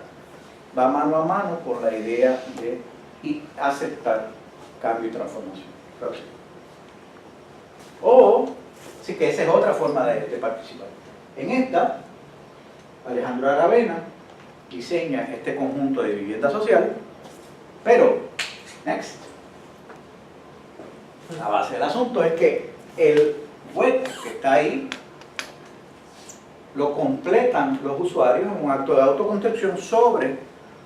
va mano a mano con la idea de aceptar cambio y transformación. Próximo. Sí que esa es otra forma de participar. En esta, Alejandro Aravena diseña este conjunto de viviendas sociales, pero, next, la base del asunto es que el hueco que está ahí lo completan los usuarios en un acto de autoconstrucción sobre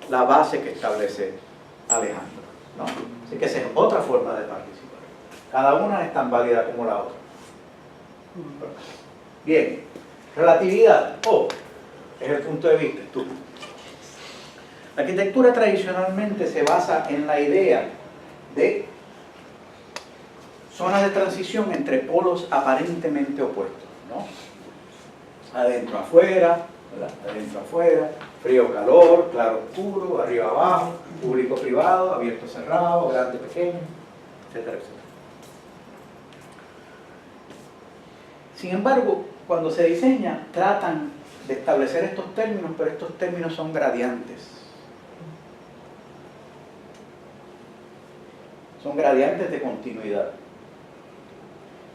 la base que establece Alejandro, ¿no? Así que esa es otra forma de participar. Cada una es tan válida como la otra. Bien, relatividad, es el punto de vista, tú. La arquitectura tradicionalmente se basa en la idea de zona de transición entre polos aparentemente opuestos, ¿no? Adentro afuera, ¿verdad? Adentro afuera, frío calor, claro oscuro, arriba abajo, público privado, abierto cerrado, grande pequeño, etcétera, etcétera. Sin embargo, cuando se diseña, tratan de establecer estos términos, pero estos términos son gradientes. Son gradientes de continuidad.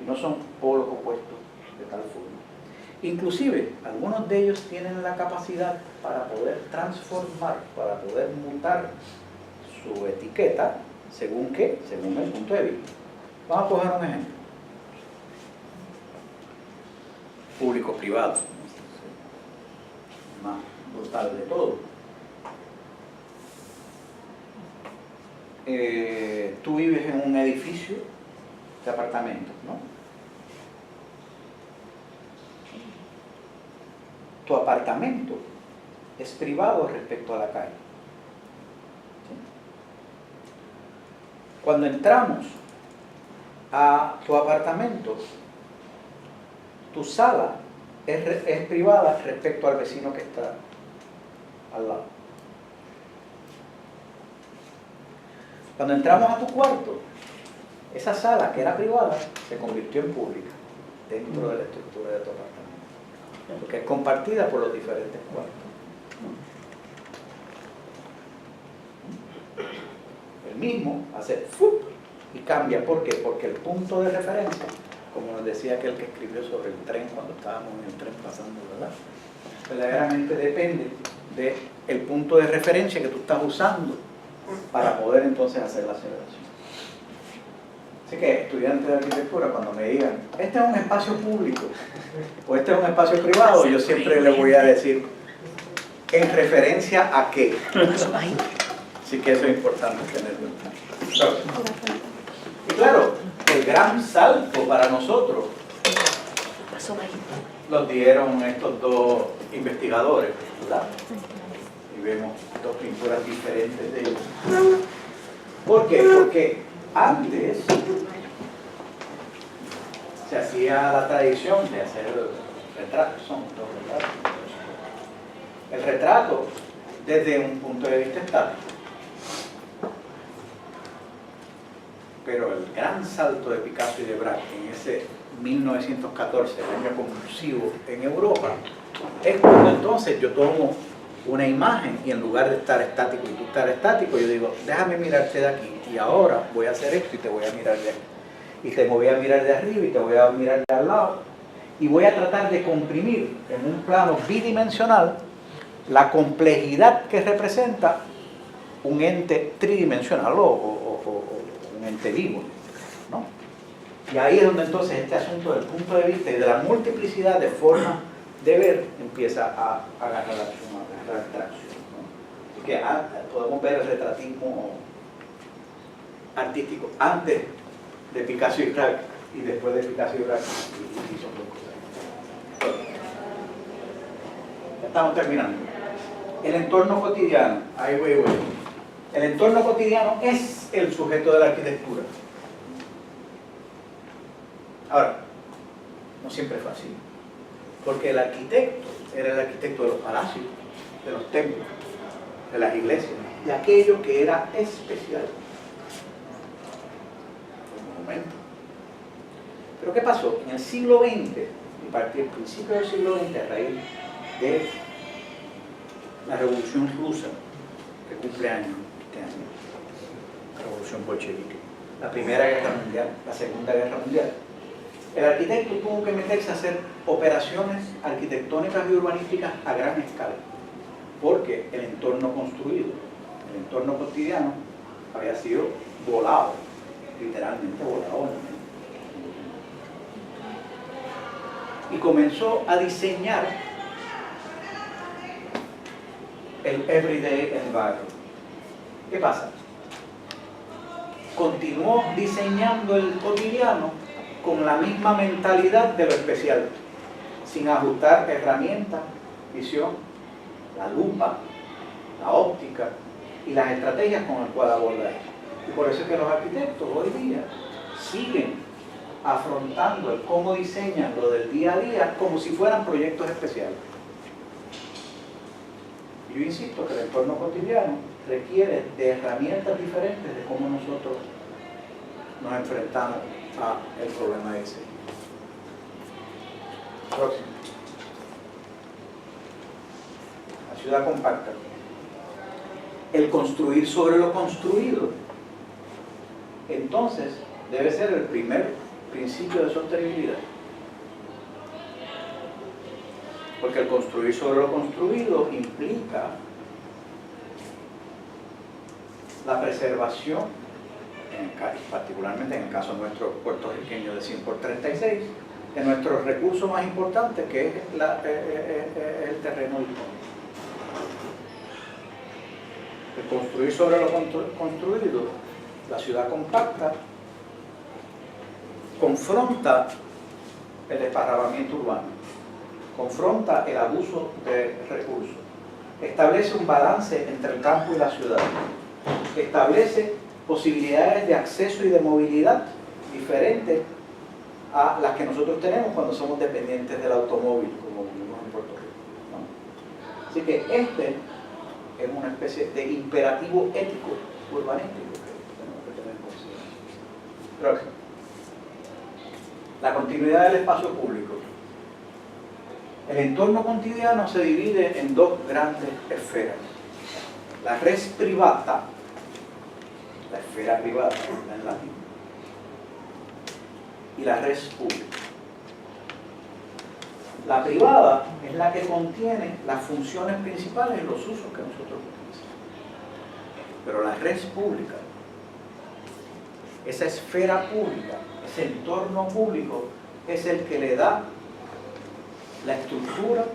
Y no son polos opuestos de tal forma. Inclusive, algunos de ellos tienen la capacidad para poder transformar, para poder mutar su etiqueta, ¿según qué? Según el punto de vista. Vamos a coger un ejemplo. Público-privado. Más brutal de todo. Tú vives en un edificio de apartamentos, ¿no? Tu apartamento es privado respecto a la calle. ¿Sí? Cuando entramos a tu apartamento, tu sala es privada respecto al vecino que está al lado. Cuando entramos a tu cuarto, esa sala que era privada se convirtió en pública dentro de la estructura de tu apartamento, porque es compartida por los diferentes cuartos. El mismo hace ¡fup! Y cambia. ¿Por qué? Porque el punto de referencia, como nos decía aquel que escribió sobre el tren cuando estábamos en el tren pasando, ¿verdad? Verdaderamente depende del punto de referencia que tú estás usando para poder entonces hacer la aceleración. Así que estudiantes de arquitectura, cuando me digan, este es un espacio público o este es un espacio privado, yo siempre les voy a decir, ¿en referencia a qué? Así que eso es importante tenerlo en cuenta. Y claro, el gran salto para nosotros lo dieron estos dos investigadores, ¿verdad? Y vemos dos pinturas diferentes de ellos. ¿Por qué? Porque antes se hacía la tradición de hacer retratos, son dos retratos. El retrato desde un punto de vista estático. Pero el gran salto de Picasso y de Braque en ese 1914, el año convulsivo en Europa, es cuando entonces yo tomo una imagen y en lugar de estar estático y tú estar estático, yo digo, déjame mirarte de aquí y ahora voy a hacer esto y te voy a mirar de aquí. Y te voy a mirar de arriba y te voy a mirar de al lado. Y voy a tratar de comprimir en un plano bidimensional la complejidad que representa un ente tridimensional o un ente vivo, ¿no? Y ahí es donde entonces este asunto del punto de vista y de la multiplicidad de formas de ver empieza a agarrar tracción, ¿no? Así que podemos ver el retratismo artístico antes de Picasso y Braque y después de Picasso y Braque y son dos cosas. Ya estamos terminando. El entorno cotidiano, ahí voy. El entorno cotidiano es el sujeto de la arquitectura. Ahora, no siempre es fácil, porque el arquitecto era el arquitecto de los palacios, de los templos, de las iglesias, de aquello que era especial. Un momento. Pero ¿qué pasó? En el siglo XX, y a partir del principio del siglo XX, a raíz de la Revolución Rusa, que cumple años este año, la Revolución Bolchevique, la Primera Guerra Mundial, la Segunda Guerra Mundial, el arquitecto tuvo que meterse a hacer operaciones arquitectónicas y urbanísticas a gran escala, porque el entorno construido, el entorno cotidiano, había sido volado, literalmente volado. Y comenzó a diseñar el everyday environment. ¿Qué pasa? Continuó diseñando el cotidiano con la misma mentalidad de lo especial, sin ajustar herramientas, visión, la lupa, la óptica y las estrategias con las cuales abordar. Y por eso es que los arquitectos hoy día siguen afrontando el cómo diseñan lo del día a día como si fueran proyectos especiales. Yo insisto que el entorno cotidiano requiere de herramientas diferentes de cómo nosotros nos enfrentamos al problema ese. Próximo. La ciudad compacta. El construir sobre lo construido. Entonces, debe ser el primer principio de sostenibilidad. Porque el construir sobre lo construido implica la preservación, particularmente en el caso nuestro puertorriqueño de 100×36, de nuestros recursos más importantes, que es el terreno disponible. El construir sobre lo construido, la ciudad compacta, confronta el desparramamiento urbano, confronta el abuso de recursos, establece un balance entre el campo y la ciudad, establece posibilidades de acceso y de movilidad diferentes a las que nosotros tenemos cuando somos dependientes del automóvil, como vivimos en Puerto Rico, ¿no? Así que este es una especie de imperativo ético urbanístico que tenemos que tener en consideración. Próximo. La continuidad del espacio público. El entorno cotidiano se divide en dos grandes esferas. La res privata, la esfera privada, en latín, y la res pública. La privada es la que contiene las funciones principales y los usos que nosotros utilizamos. Pero la res pública, esa esfera pública, ese entorno público, es el que le da la estructura,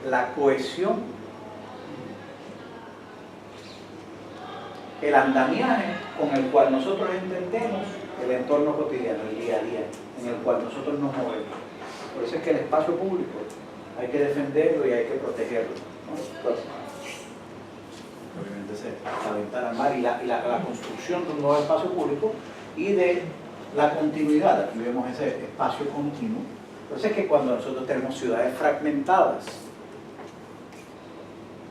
la cohesión, el andamiaje con el cual nosotros entendemos el entorno cotidiano, el día a día, en el cual nosotros nos movemos. Por eso es que el espacio público hay que defenderlo y hay que protegerlo, ¿no? Entonces, obviamente se aventar al mar y la construcción de un nuevo espacio público y de la continuidad. Aquí vemos ese espacio continuo. Entonces es que cuando nosotros tenemos ciudades fragmentadas,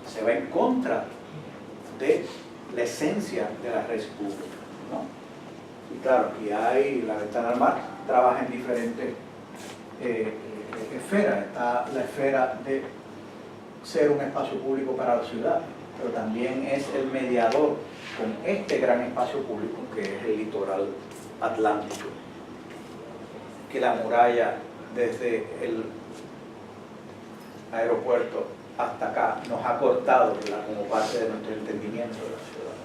se va en contra de la esencia de la red pública, ¿no? Y claro, aquí hay la ventana al mar, trabaja en diferentes esferas. Está la esfera de ser un espacio público para la ciudad, pero también es el mediador con este gran espacio público que es el litoral atlántico, que la muralla desde el aeropuerto hasta acá nos ha cortado, ¿verdad?, como parte de nuestro entendimiento de la ciudad,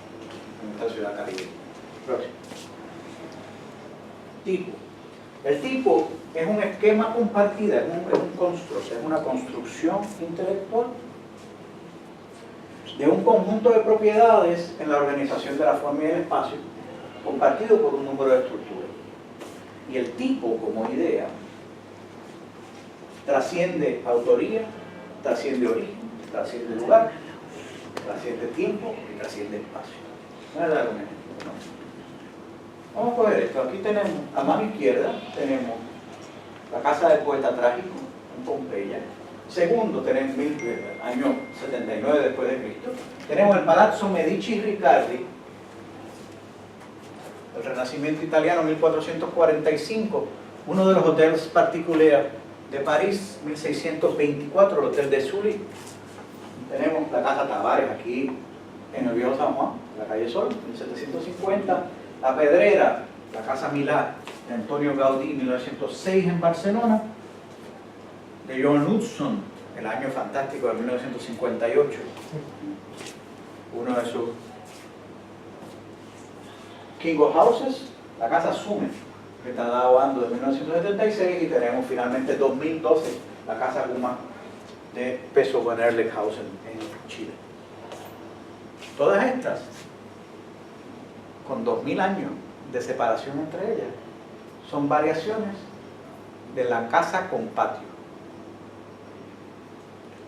en nuestra ciudad caribe. Próximo. Tipo. El tipo es un esquema compartido, es un constructo, es una construcción intelectual de un conjunto de propiedades en la organización de la forma y el espacio, compartido por un número de estructuras. Y el tipo, como idea, trasciende autoría, trasciende origen, trasciende lugar, trasciende tiempo y trasciende espacio. Voy a dar un ejemplo, ¿no? Vamos a coger esto. Aquí tenemos, a mano izquierda, tenemos la casa del poeta trágico en Pompeya. Segundo, tenemos año 79 después de Cristo. Tenemos el Palazzo Medici Riccardi, el Renacimiento italiano, 1445, uno de los hoteles particulares de París, 1624, el Hotel de Sully. Tenemos la Casa Tavares aquí en el Viejo San Juan, en la calle Sol, 1750. La Pedrera, la Casa Milá de Antonio Gaudí, 1906 en Barcelona. De John Hudson, el año fantástico de 1958. Uno de sus King of Houses, la Casa Summit, que está dando de 1976, y tenemos finalmente 2012 la Casa Guma de Peso von Erleckhausen en Chile. Todas estas, con 2000 años de separación entre ellas, son variaciones de la casa con patio.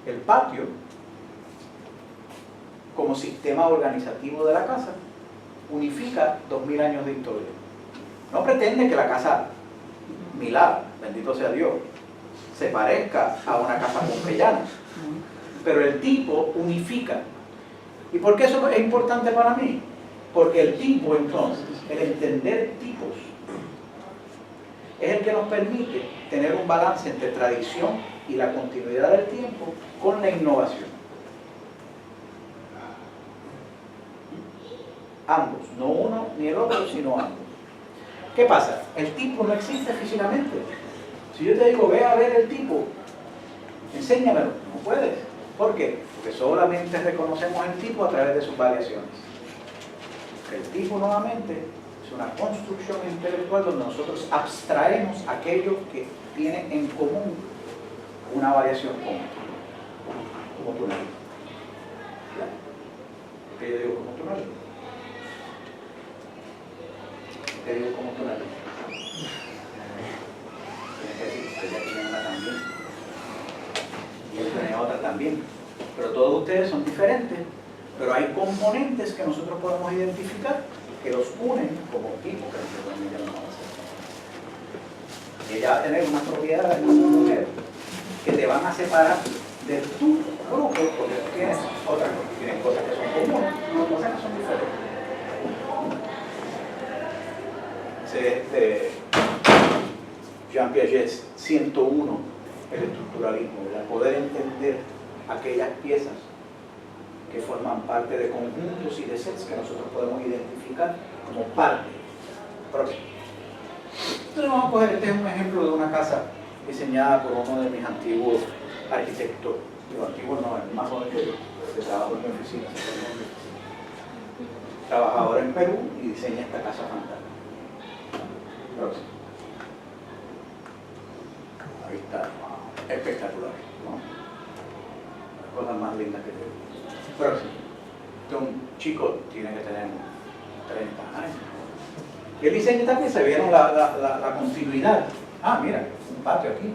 El patio, como sistema organizativo de la casa, unifica 2000 años de historia. No pretende que la casa Milá, bendito sea Dios, se parezca a una casa pompeyana. Pero el tipo unifica. ¿Y por qué eso es importante para mí? Porque el tipo, entonces, el entender tipos, es el que nos permite tener un balance entre tradición y la continuidad del tiempo con la innovación. Ambos, no uno ni el otro, sino ambos. ¿Qué pasa? El tipo no existe físicamente. Si yo te digo, ve a ver el tipo, enséñamelo, no puedes. ¿Por qué? Porque solamente reconocemos el tipo a través de sus variaciones. El tipo, nuevamente, es una construcción intelectual donde nosotros abstraemos aquello que tiene en común una variación como tu nariz. ¿Qué yo digo como tu nariz? ¿Qué digo como tu nariz? Tienes que decir, usted ya tiene una también. Y él tiene otra también. Pero todos ustedes son diferentes. Pero hay componentes que nosotros podemos identificar que los unen como tipo que nosotros llamamos. Y ella va a tener unas propiedades en su mujer que te van a separar de tu grupo porque tú tienes otra cosa, tienes cosas que son comunes, cosas que son diferentes. Jean Piaget 101, el estructuralismo, el poder entender aquellas piezas que forman parte de conjuntos y de sets que nosotros podemos identificar como parte. Próximo. Entonces vamos a coger, este es un ejemplo de una casa diseñada por uno de mis antiguos arquitectos, digo antiguos no, el más joven que yo, que trabajo en mi oficina, trabaja ahora en Perú y diseña esta casa fantástica. Próximo. Ahí está, espectacular, ¿no? Las cosas más lindas que tengo. Próximo. Un chico tiene que tener 30 años. Y él diseña esta pieza, vieron la continuidad. Ah, mira, un patio aquí.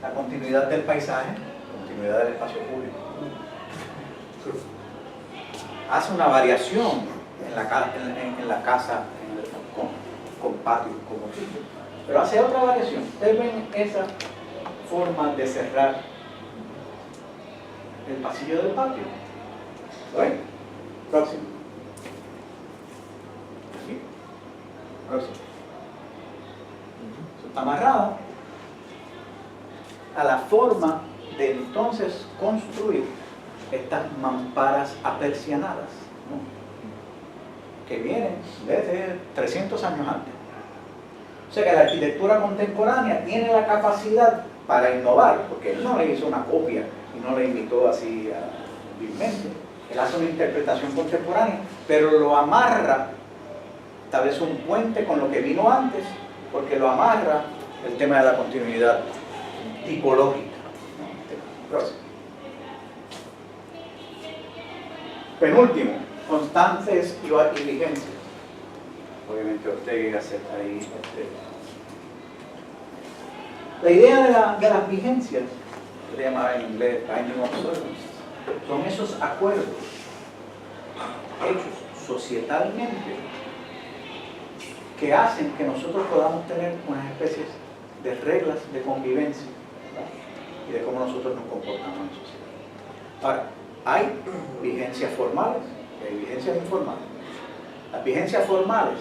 La continuidad del paisaje, continuidad del espacio público. Hace una variación en la casa con patio como tipo. Pero hace otra variación. Ustedes ven esa forma de cerrar el pasillo del patio. ¿Lo ven? Próximo. Aquí. Próximo. Eso está amarrado a la forma de entonces construir estas mamparas apersianadas, ¿no? Que vienen desde 300 años antes. O sea que la arquitectura contemporánea tiene la capacidad para innovar, porque él no le hizo una copia y no le imitó así vilmente. Él hace una interpretación contemporánea, pero lo amarra, establece un puente con lo que vino antes, porque lo amarra el tema de la continuidad tipológica. Próximo. Penúltimo, constantes y vigencias. Obviamente Ortega y Gasset ahí. La idea de las vigencias, se llama en inglés binding observance, son esos acuerdos hechos societalmente que hacen que nosotros podamos tener unas especies de reglas de convivencia, ¿verdad? Y de cómo nosotros nos comportamos en sociedad. Ahora, hay vigencias formales y hay vigencias informales. Las vigencias formales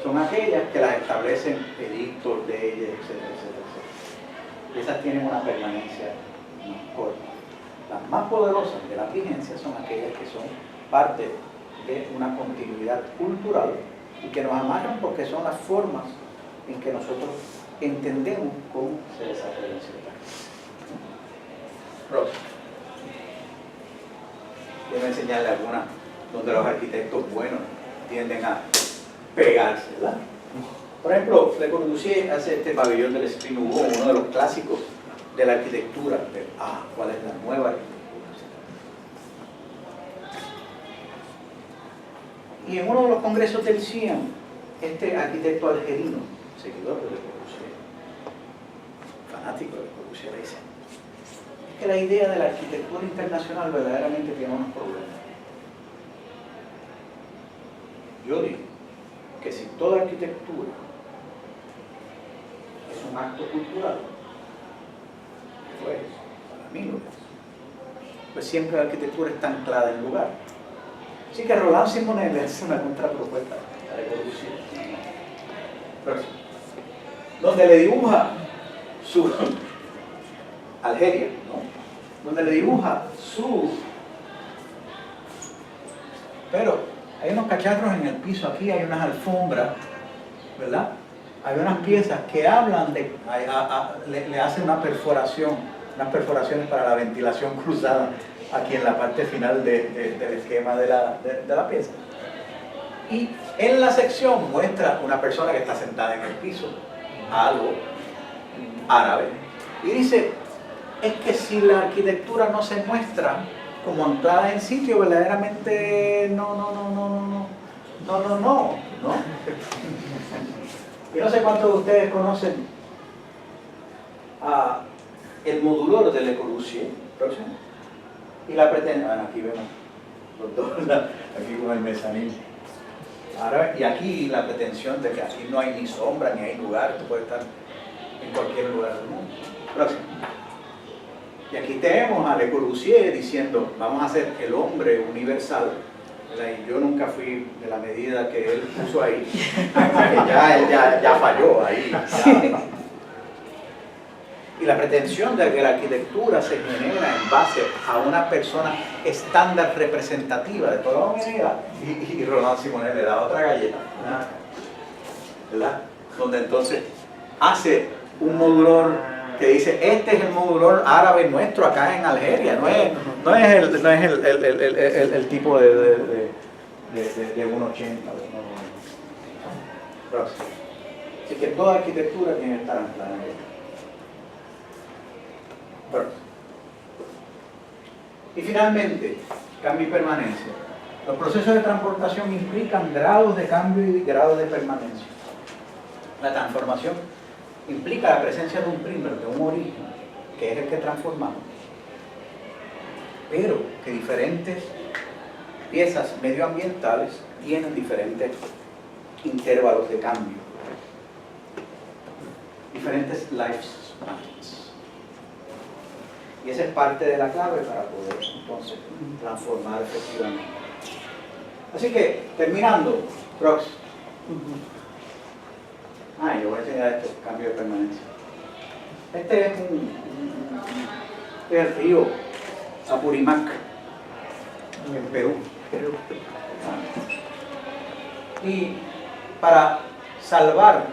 son aquellas que las establecen edictos, leyes, etcétera, etcétera, etcétera. Y esas tienen una permanencia más corta. Las más poderosas de las vigencias son aquellas que son parte de una continuidad cultural y que nos amarran porque son las formas en que nosotros entendemos cómo se desarrollan ciertas cosas. Próximo. Voy a enseñarle algunas donde los arquitectos buenos tienden a pegarse, ¿verdad? Por ejemplo, Le Corbusier hace este pabellón del Esprit Nouveau, uno de los clásicos de la arquitectura. ¿Cuál es la nueva arquitectura? Y en uno de los congresos del CIAM, este arquitecto algerino, seguidor de Le Corbusier, fanático de Le Corbusier, dice que la idea de la arquitectura internacional verdaderamente tiene unos problemas. Yo digo que si toda arquitectura acto cultural, pues para mí lo es. Pues siempre la arquitectura está anclada en el lugar. Así que Roland Simonet le hace una contrapropuesta a la evolución, donde le dibuja su Algeria, ¿no? Donde le dibuja su... Pero hay unos cacharros en el piso, aquí hay unas alfombras, ¿verdad? Hay unas piezas que hablan de... le hacen una perforación, unas perforaciones para la ventilación cruzada aquí en la parte final del esquema de la pieza. Y en la sección muestra una persona que está sentada en el piso, algo árabe, y dice, es que si la arquitectura no se muestra como anclada en sitio, verdaderamente no. Yo no sé cuántos de ustedes conocen el modulor de Le Corbusier, próximo, y la pretensión, aquí vemos los dos, aquí con el mezanín. Ahora, y aquí la pretensión de que aquí no hay ni sombra, ni hay lugar, tú puedes estar en cualquier lugar del mundo. Próximo. Y aquí tenemos a Le Corbusier diciendo, vamos a hacer el hombre universal, ¿verdad? Y yo nunca fui de la medida que él puso ahí, que él ya falló ahí. Ya. Y la pretensión de que la arquitectura se genera en base a una persona estándar representativa de toda la humanidad, y Roland Simonet le da otra galleta, ¿verdad? Donde entonces hace un modulor que dice, este es el modulor árabe nuestro acá en Algeria, no es el tipo de 1,80. Así que toda arquitectura tiene que estar anclada en ella. Y finalmente, cambio y permanencia. Los procesos de transportación implican grados de cambio y grados de permanencia. La transformación implica la presencia de un primer, de un origen, que es el que transformamos, pero que diferentes piezas medioambientales tienen diferentes intervalos de cambio, diferentes lifespans. Y esa es parte de la clave para poder entonces transformar efectivamente. Así que, terminando, próximo. Yo voy a enseñar esto, cambio de permanencia. Este es el río Apurimac, en Perú. Y para salvar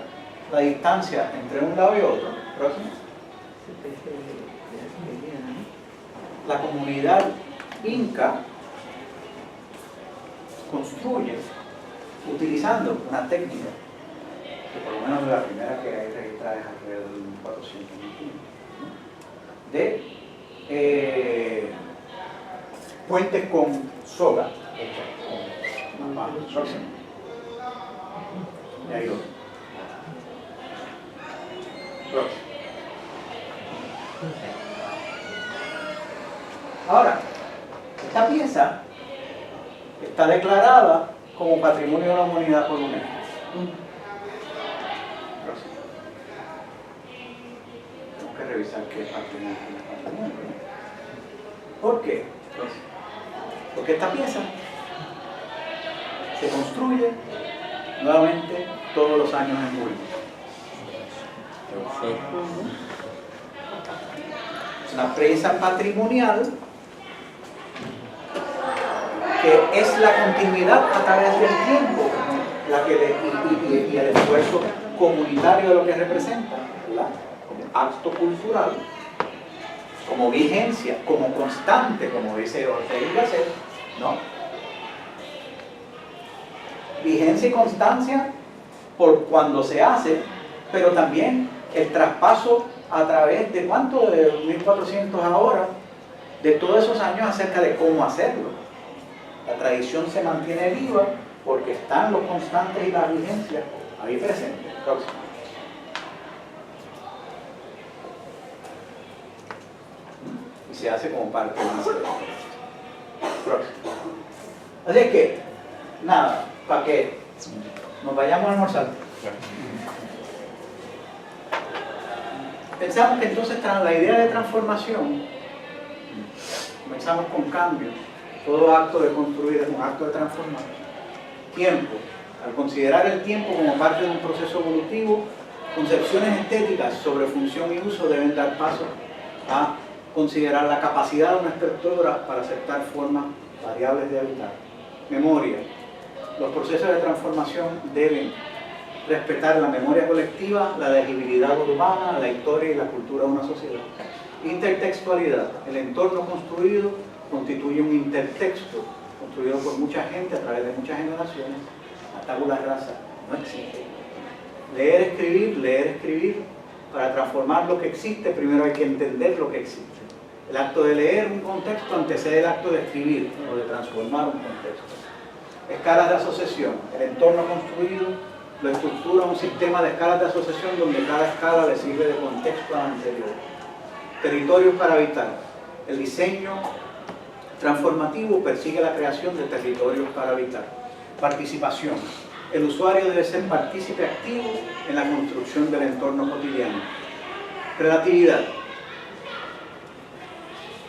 la distancia entre un lado y otro, próximo, la comunidad inca construye utilizando una técnica que por lo menos la primera que hay registrada es alrededor de 1421, de puentes con soga hechas con una paja. Y ahí lo. Próximo. Ahora, esta pieza está declarada como Patrimonio de la Humanidad por UNESCO. Tengo que revisar qué patrimonio es patrimonio. ¿Por qué? Porque esta pieza se construye nuevamente todos los años en julio. Es una pieza patrimonial que es la continuidad a través del tiempo, la que y el esfuerzo comunitario de lo que representa, ¿verdad? Como acto cultural, como vigencia, como constante, como dice Ortega y Gasset, ¿no? Vigencia y constancia por cuando se hace, pero también el traspaso a través de cuánto, de 1400 ahora, de todos esos años acerca de cómo hacerlo. La tradición se mantiene viva porque están los constantes y las vigencias ahí presentes. Próximo. Y se hace como parte de una ceremonia. Próximo. Así que, nada, para que nos vayamos a almorzar. Pensamos que entonces la idea de transformación, comenzamos con cambio, todo acto de construir es un acto de transformar. Tiempo, al considerar el tiempo como parte de un proceso evolutivo, concepciones estéticas sobre función y uso deben dar paso a considerar la capacidad de una estructura para aceptar formas variables de habitar. Memoria, los procesos de transformación deben respetar la memoria colectiva, la legibilidad urbana, la historia y la cultura de una sociedad. Intertextualidad, el entorno construido constituye un intertexto construido por mucha gente a través de muchas generaciones. La tabula rasa no existe. Leer, escribir, para transformar lo que existe primero hay que entender lo que existe. El acto de leer un contexto antecede el acto de escribir o de transformar un contexto. Escalas de asociación, el entorno construido lo estructura un sistema de escalas de asociación donde cada escala le sirve de contexto a la anterior. Territorios para habitar. El diseño transformativo persigue la creación de territorios para habitar. Participación. El usuario debe ser partícipe activo en la construcción del entorno cotidiano. Relatividad.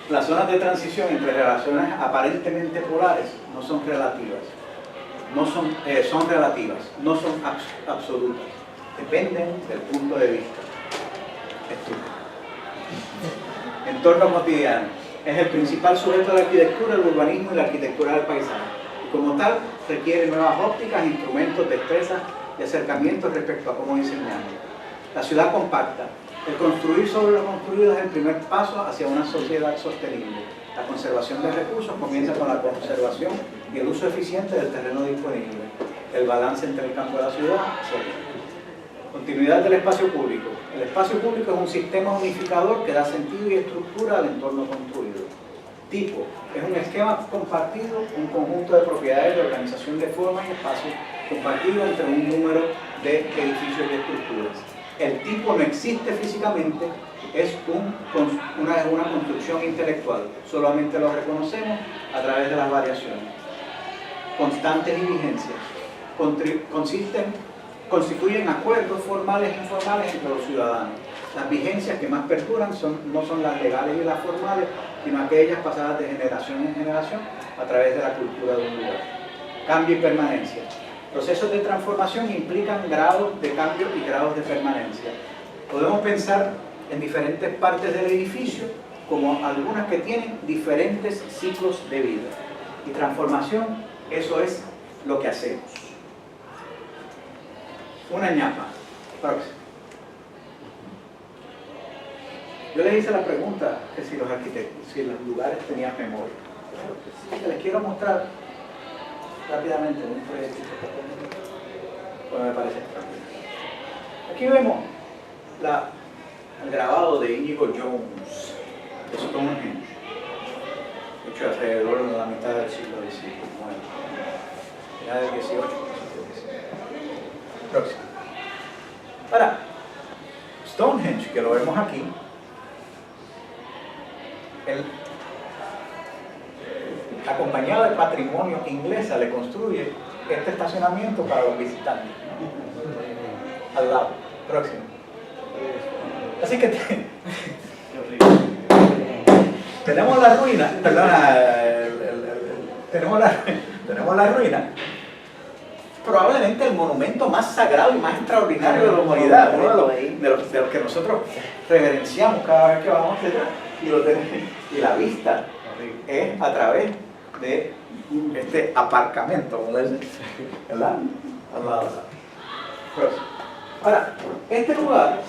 Las zonas de transición entre relaciones aparentemente polares no son relativas. Son relativas, no son absolutas. Dependen del punto de vista. Entorno cotidiano. Es el principal sujeto de la arquitectura, el urbanismo y la arquitectura del paisaje. Y como tal, requiere nuevas ópticas, instrumentos, destrezas y acercamientos respecto a cómo diseñarlo. La ciudad compacta. El construir sobre lo construido es el primer paso hacia una sociedad sostenible. La conservación de recursos comienza con la conservación y el uso eficiente del terreno disponible, el balance entre el campo y la ciudad, etc. Continuidad del espacio público. El espacio público es un sistema unificador que da sentido y estructura al entorno construido. Tipo, es un esquema compartido, un conjunto de propiedades de organización de forma y espacio compartido entre un número de edificios y estructuras. El tipo no existe físicamente, es una construcción intelectual, solamente lo reconocemos a través de las variaciones. Constantes y vigencias. Constituyen acuerdos formales e informales entre los ciudadanos. Las vigencias que más perduran no son las legales y las formales, sino aquellas pasadas de generación en generación a través de la cultura de un lugar. Cambio y permanencia. Procesos de transformación implican grados de cambio y grados de permanencia. Podemos pensar en diferentes partes del edificio como algunas que tienen diferentes ciclos de vida. Y transformación, eso es lo que hacemos. Una ñapa. Próximo. Yo les hice la pregunta que si los arquitectos, si los lugares tenían memoria. Les quiero mostrar rápidamente un proyecto que me parece extraordinario. Aquí vemos el grabado de Inigo Jones de Stonehenge, hecho alrededor de la mitad del siglo XIX, final del XVIII. Próximo. Ahora, Stonehenge, que lo vemos aquí, acompañado del patrimonio inglesa, le construye este estacionamiento para los visitantes, ¿no? Al lado. Próximo. Así que tenemos la ruina, tenemos la ruina, probablemente el monumento más sagrado y más extraordinario de la humanidad, uno de los que nosotros reverenciamos cada vez que vamos y la vista es a través de este aparcamiento, ¿verdad? Al lado. Ahora, este lugar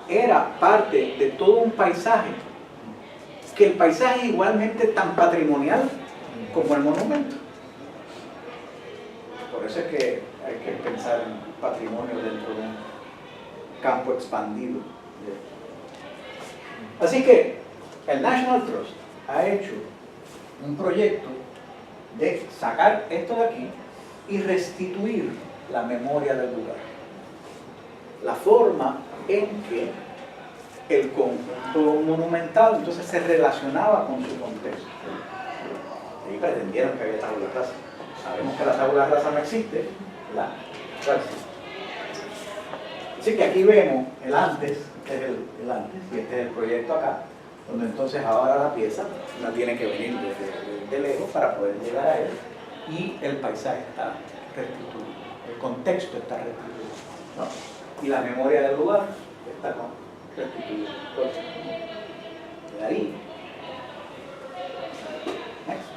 era parte de todo un paisaje, que el paisaje es igualmente tan patrimonial como el monumento. Por eso es que hay que pensar en patrimonio dentro de un campo expandido. Así que el National Trust ha hecho un proyecto de sacar esto de aquí y restituir la memoria del lugar. La forma en que el conjunto monumental entonces se relacionaba con su contexto. Y pretendieron que había tabula rasa. Sabemos que la tabula rasa no existe, ¿verdad? Así que aquí vemos el antes Este es el antes y este es el proyecto acá, donde entonces ahora la pieza no tiene que venir de lejos para poder llegar a él, y el paisaje está restituido, el contexto está restituido, ¿no? Y la memoria del lugar está restituida. De ahí, next.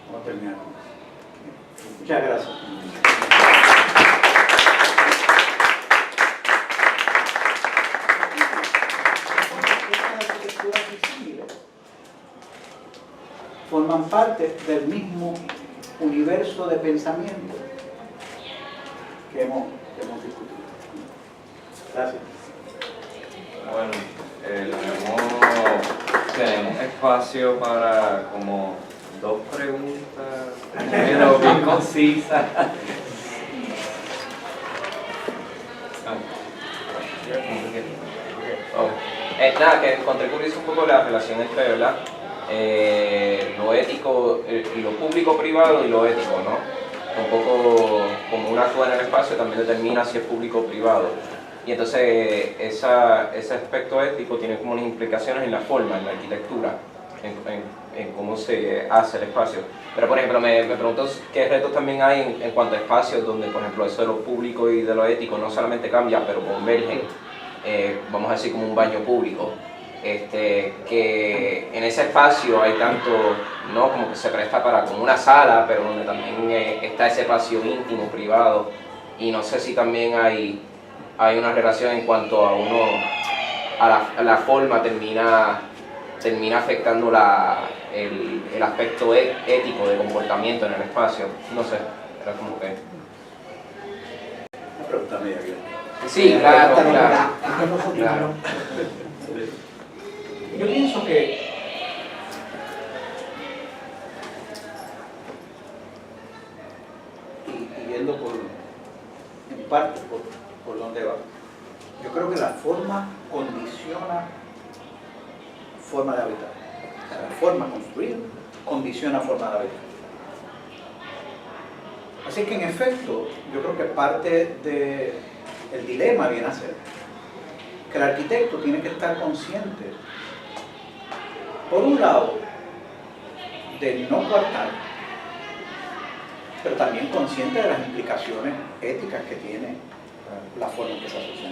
Vamos a terminar con eso. Muchas gracias. Forman parte del mismo universo de pensamiento que hemos discutido. Gracias. Bueno, tenemos espacio para como 2 preguntas, pero bien concisas. Nada, que encontré curioso un poco la relación entre, ¿verdad? Lo ético, lo público-privado y lo ético, ¿no? Un poco como uno actúa en el espacio también determina si es público o privado. Y entonces ese aspecto ético tiene como unas implicaciones en la forma, en la arquitectura, en cómo se hace el espacio. Pero por ejemplo, me pregunto qué retos también hay en cuanto a espacios donde, por ejemplo, eso de lo público y de lo ético no solamente cambia, pero convergen, vamos a decir como un baño público. Que en ese espacio hay tanto, ¿no? Como que se presta para como una sala, pero donde también está ese espacio íntimo, privado, y no sé si también hay una relación en cuanto a la forma termina afectando el aspecto ético de comportamiento en el espacio. No sé, era como que... Una pregunta media bien. Sí, claro. Yo pienso que y viendo en parte por dónde va, yo creo que la forma condiciona forma de habitar. O sea, la forma construida condiciona forma de habitar. Así que en efecto, yo creo que parte del dilema viene a ser que el arquitecto tiene que estar consciente, por un lado, de no coartar, pero también consciente de las implicaciones éticas que tiene la forma en que se asocia.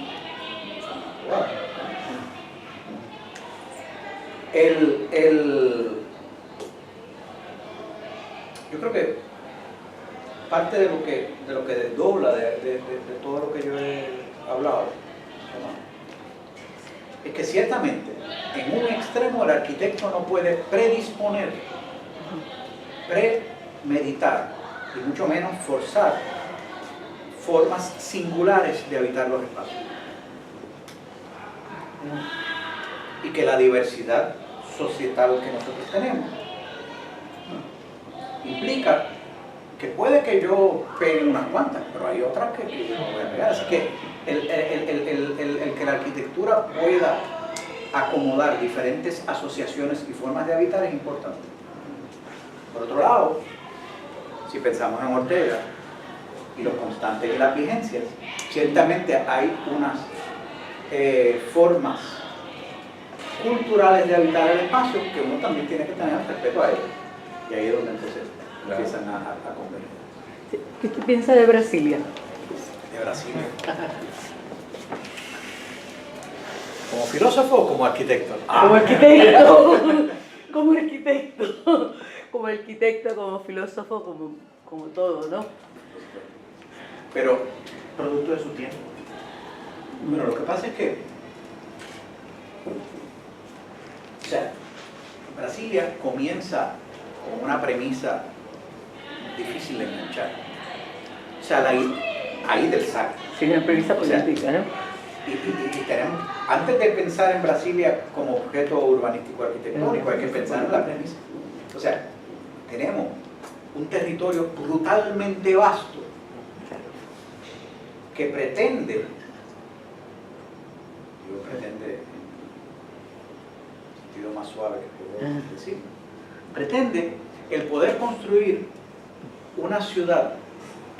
Yo creo que parte de lo que desdobla de todo lo que yo he hablado, ¿no? Es que ciertamente en un extremo el arquitecto no puede predisponer, premeditar y mucho menos forzar formas singulares de habitar los espacios. Y que la diversidad societal que nosotros tenemos implica que puede que yo pegue unas cuantas, pero hay otras que yo no voy a pegar. Así que el que la arquitectura pueda acomodar diferentes asociaciones y formas de habitar es importante. Por otro lado, si pensamos en Ortega y los constantes y las vigencias, ciertamente hay unas formas culturales de habitar el espacio que uno también tiene que tener respeto a ellas. Y ahí es donde entonces empiezan a converger. ¿Qué tú piensas de Brasilia? De Brasilia. ¿Como filósofo o como arquitecto? Como arquitecto, como arquitecto, como arquitecto, como filósofo, como todo, ¿no? Pero producto de su tiempo. Bueno, lo que pasa es que, o sea, Brasilia comienza con una premisa difícil de enganchar. O sea, ahí del saco. Sí, una premisa O sea, política, ¿no? Y tenemos, antes de pensar en Brasilia como objeto urbanístico arquitectónico, hay que pensar en la premisa. O sea, tenemos un territorio brutalmente vasto que pretende en sentido más suave que puedo decir, pretende el poder construir una ciudad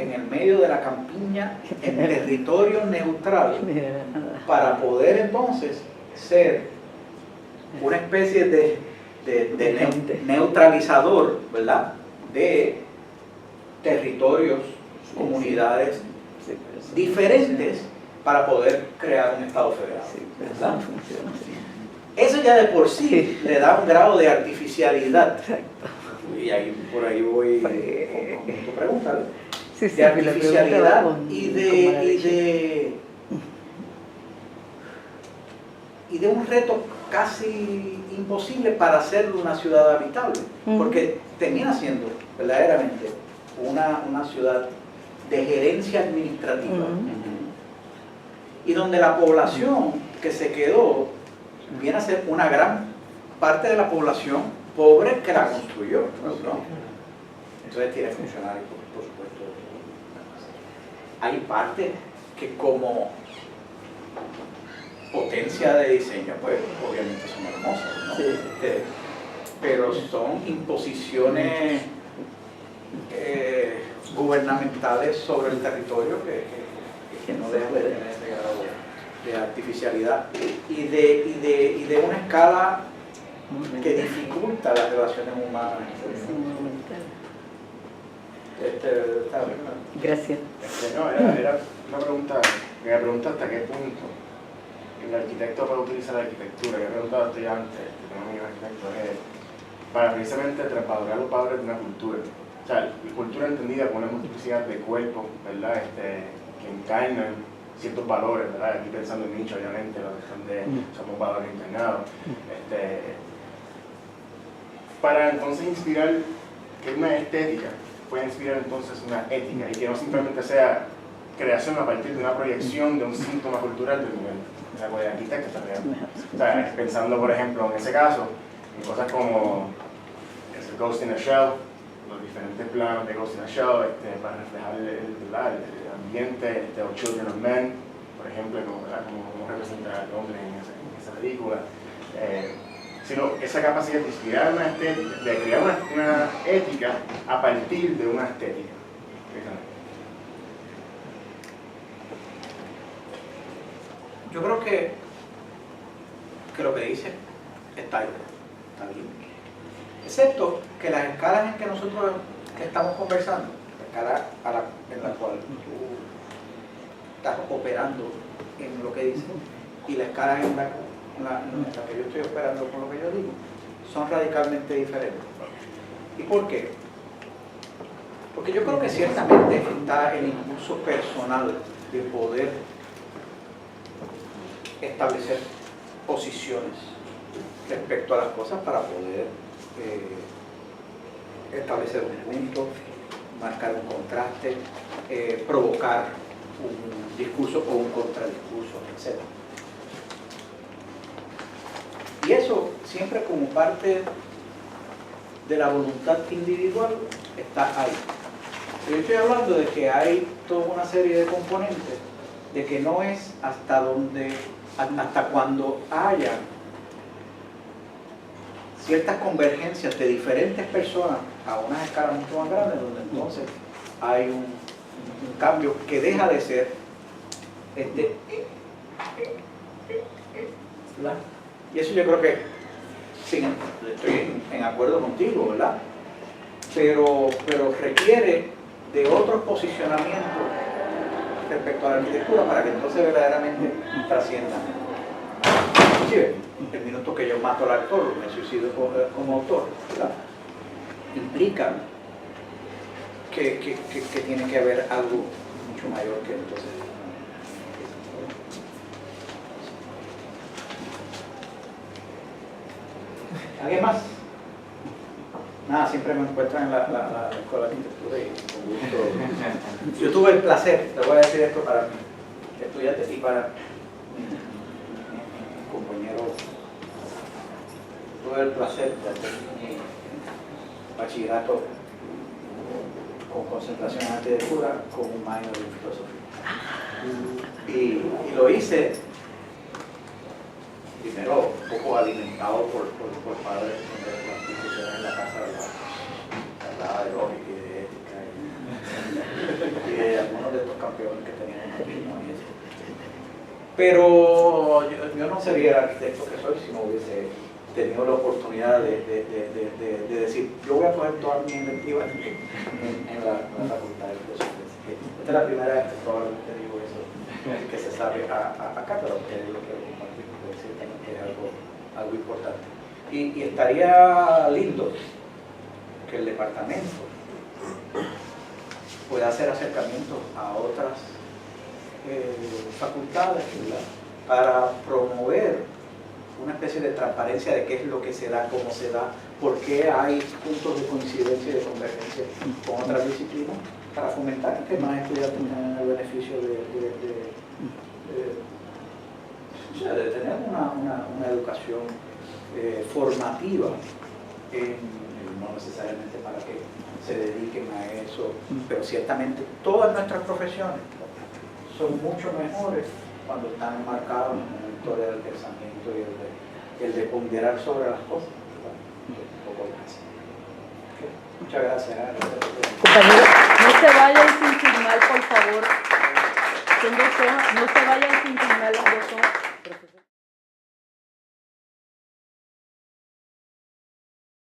en el medio de la campiña, en territorio neutral, para poder entonces ser una especie de neutralizador, ¿verdad?, de territorios, comunidades diferentes para poder crear un Estado federal, ¿verdad? Eso ya de por sí le da un grado de artificialidad. Y ahí, por ahí voy con tu pregunta, ¿no? De artificialidad y de un reto casi imposible para hacerlo una ciudad habitable, porque termina siendo verdaderamente una ciudad de gerencia administrativa, y donde la población que se quedó viene a ser una gran parte de la población pobre que la construyó, ¿no? Entonces tiene funcionarios, por supuesto. Hay partes que como potencia de diseño, pues obviamente son hermosas, ¿no? Sí. Pero son imposiciones gubernamentales sobre el territorio que no dejan de tener ese grado de artificialidad y de una escala que dificulta las relaciones humanas. Gracias. No, era una pregunta, me pregunta hasta qué punto el arquitecto puede utilizar la arquitectura. Yo he preguntado esto ya antes, tengo amigos arquitectos, para precisamente trasvalorar los valores de una cultura. O sea, la cultura entendida como una multiplicidad de cuerpos, ¿verdad?, que encarnan ciertos valores, ¿verdad? Aquí pensando en Nietzsche, obviamente, la cuestión de somos valores encarnados. Para entonces inspirar que una estética puede inspirar entonces una ética y que no simplemente sea creación a partir de una proyección de un síntoma cultural del momento. O sea, pues, arquitecto también. O sea, pensando, por ejemplo, en ese caso, en cosas como el Ghost in a Shell, los diferentes planos de Ghost in a Shell para reflejar el ambiente, o Children of Men, por ejemplo, como representa al hombre en esa película. Sino esa capacidad de inspirar una estética, de crear una ética a partir de una estética. Yo creo que lo que dice está bien, excepto que las escalas en que nosotros estamos conversando, la escala en la cual tú estás operando en lo que dices y la escala en la que yo estoy operando con lo que yo digo, son radicalmente diferentes. ¿Y por qué? Porque yo creo que ciertamente está el impulso personal de poder establecer posiciones respecto a las cosas para poder establecer un punto, marcar un contraste, provocar un discurso o un contradiscurso, etc. Y eso siempre como parte de la voluntad individual está ahí. Yo estoy hablando de que hay toda una serie de componentes, de que no es hasta cuando haya ciertas convergencias de diferentes personas a una escala mucho más grande, donde entonces hay un cambio que deja de ser ¿verdad? Y eso yo creo que sí, estoy en acuerdo contigo, ¿verdad? Pero requiere de otros posicionamientos respecto a la arquitectura para que entonces verdaderamente trascienda. Inclusive, el minuto que yo mato al actor, me suicido como autor, ¿verdad?, implica que tiene que haber algo mucho mayor que entonces. ¿Alguien más? Nada, siempre me encuentran en la escuela de arquitectura y con gusto. Yo tuve el placer, te voy a decir esto para mí, estudiantes y para mis compañeros, tuve el placer de hacer mi bachillerato con concentración en arquitectura con un minor en filosofía. Y lo hice primero un poco alimentado por padres de las discusiones en la casa de la lógica y de ética y de algunos de estos campeones que teníamos aquí, ¿no? Y eso. Pero yo no sería el arquitecto que soy si no hubiese tenido la oportunidad de decir, yo voy a coger toda mi inventiva en la facultad de filosofía. Esta es la primera vez que probablemente digo eso, que se sabe acá, pero que lo quiero compartir, porque ciertamente es algo importante. Y estaría lindo que el departamento pueda hacer acercamientos a otras facultades, ¿verdad?, para promover una especie de transparencia de qué es lo que se da, cómo se da, por qué hay puntos de coincidencia y de convergencia con otras disciplinas, para fomentar que más estudiantes tengan el beneficio de tener una educación formativa, no necesariamente para que se dediquen a eso, pero ciertamente todas nuestras profesiones son mucho mejores cuando están enmarcadas en una historia del pensamiento y el de ponderar sobre las cosas. Un poco más. Muchas gracias. Compañeros, no se vayan sin firmar, por favor. Son 2 hojas, no se vayan sin firmar las 2 hojas. Profesor.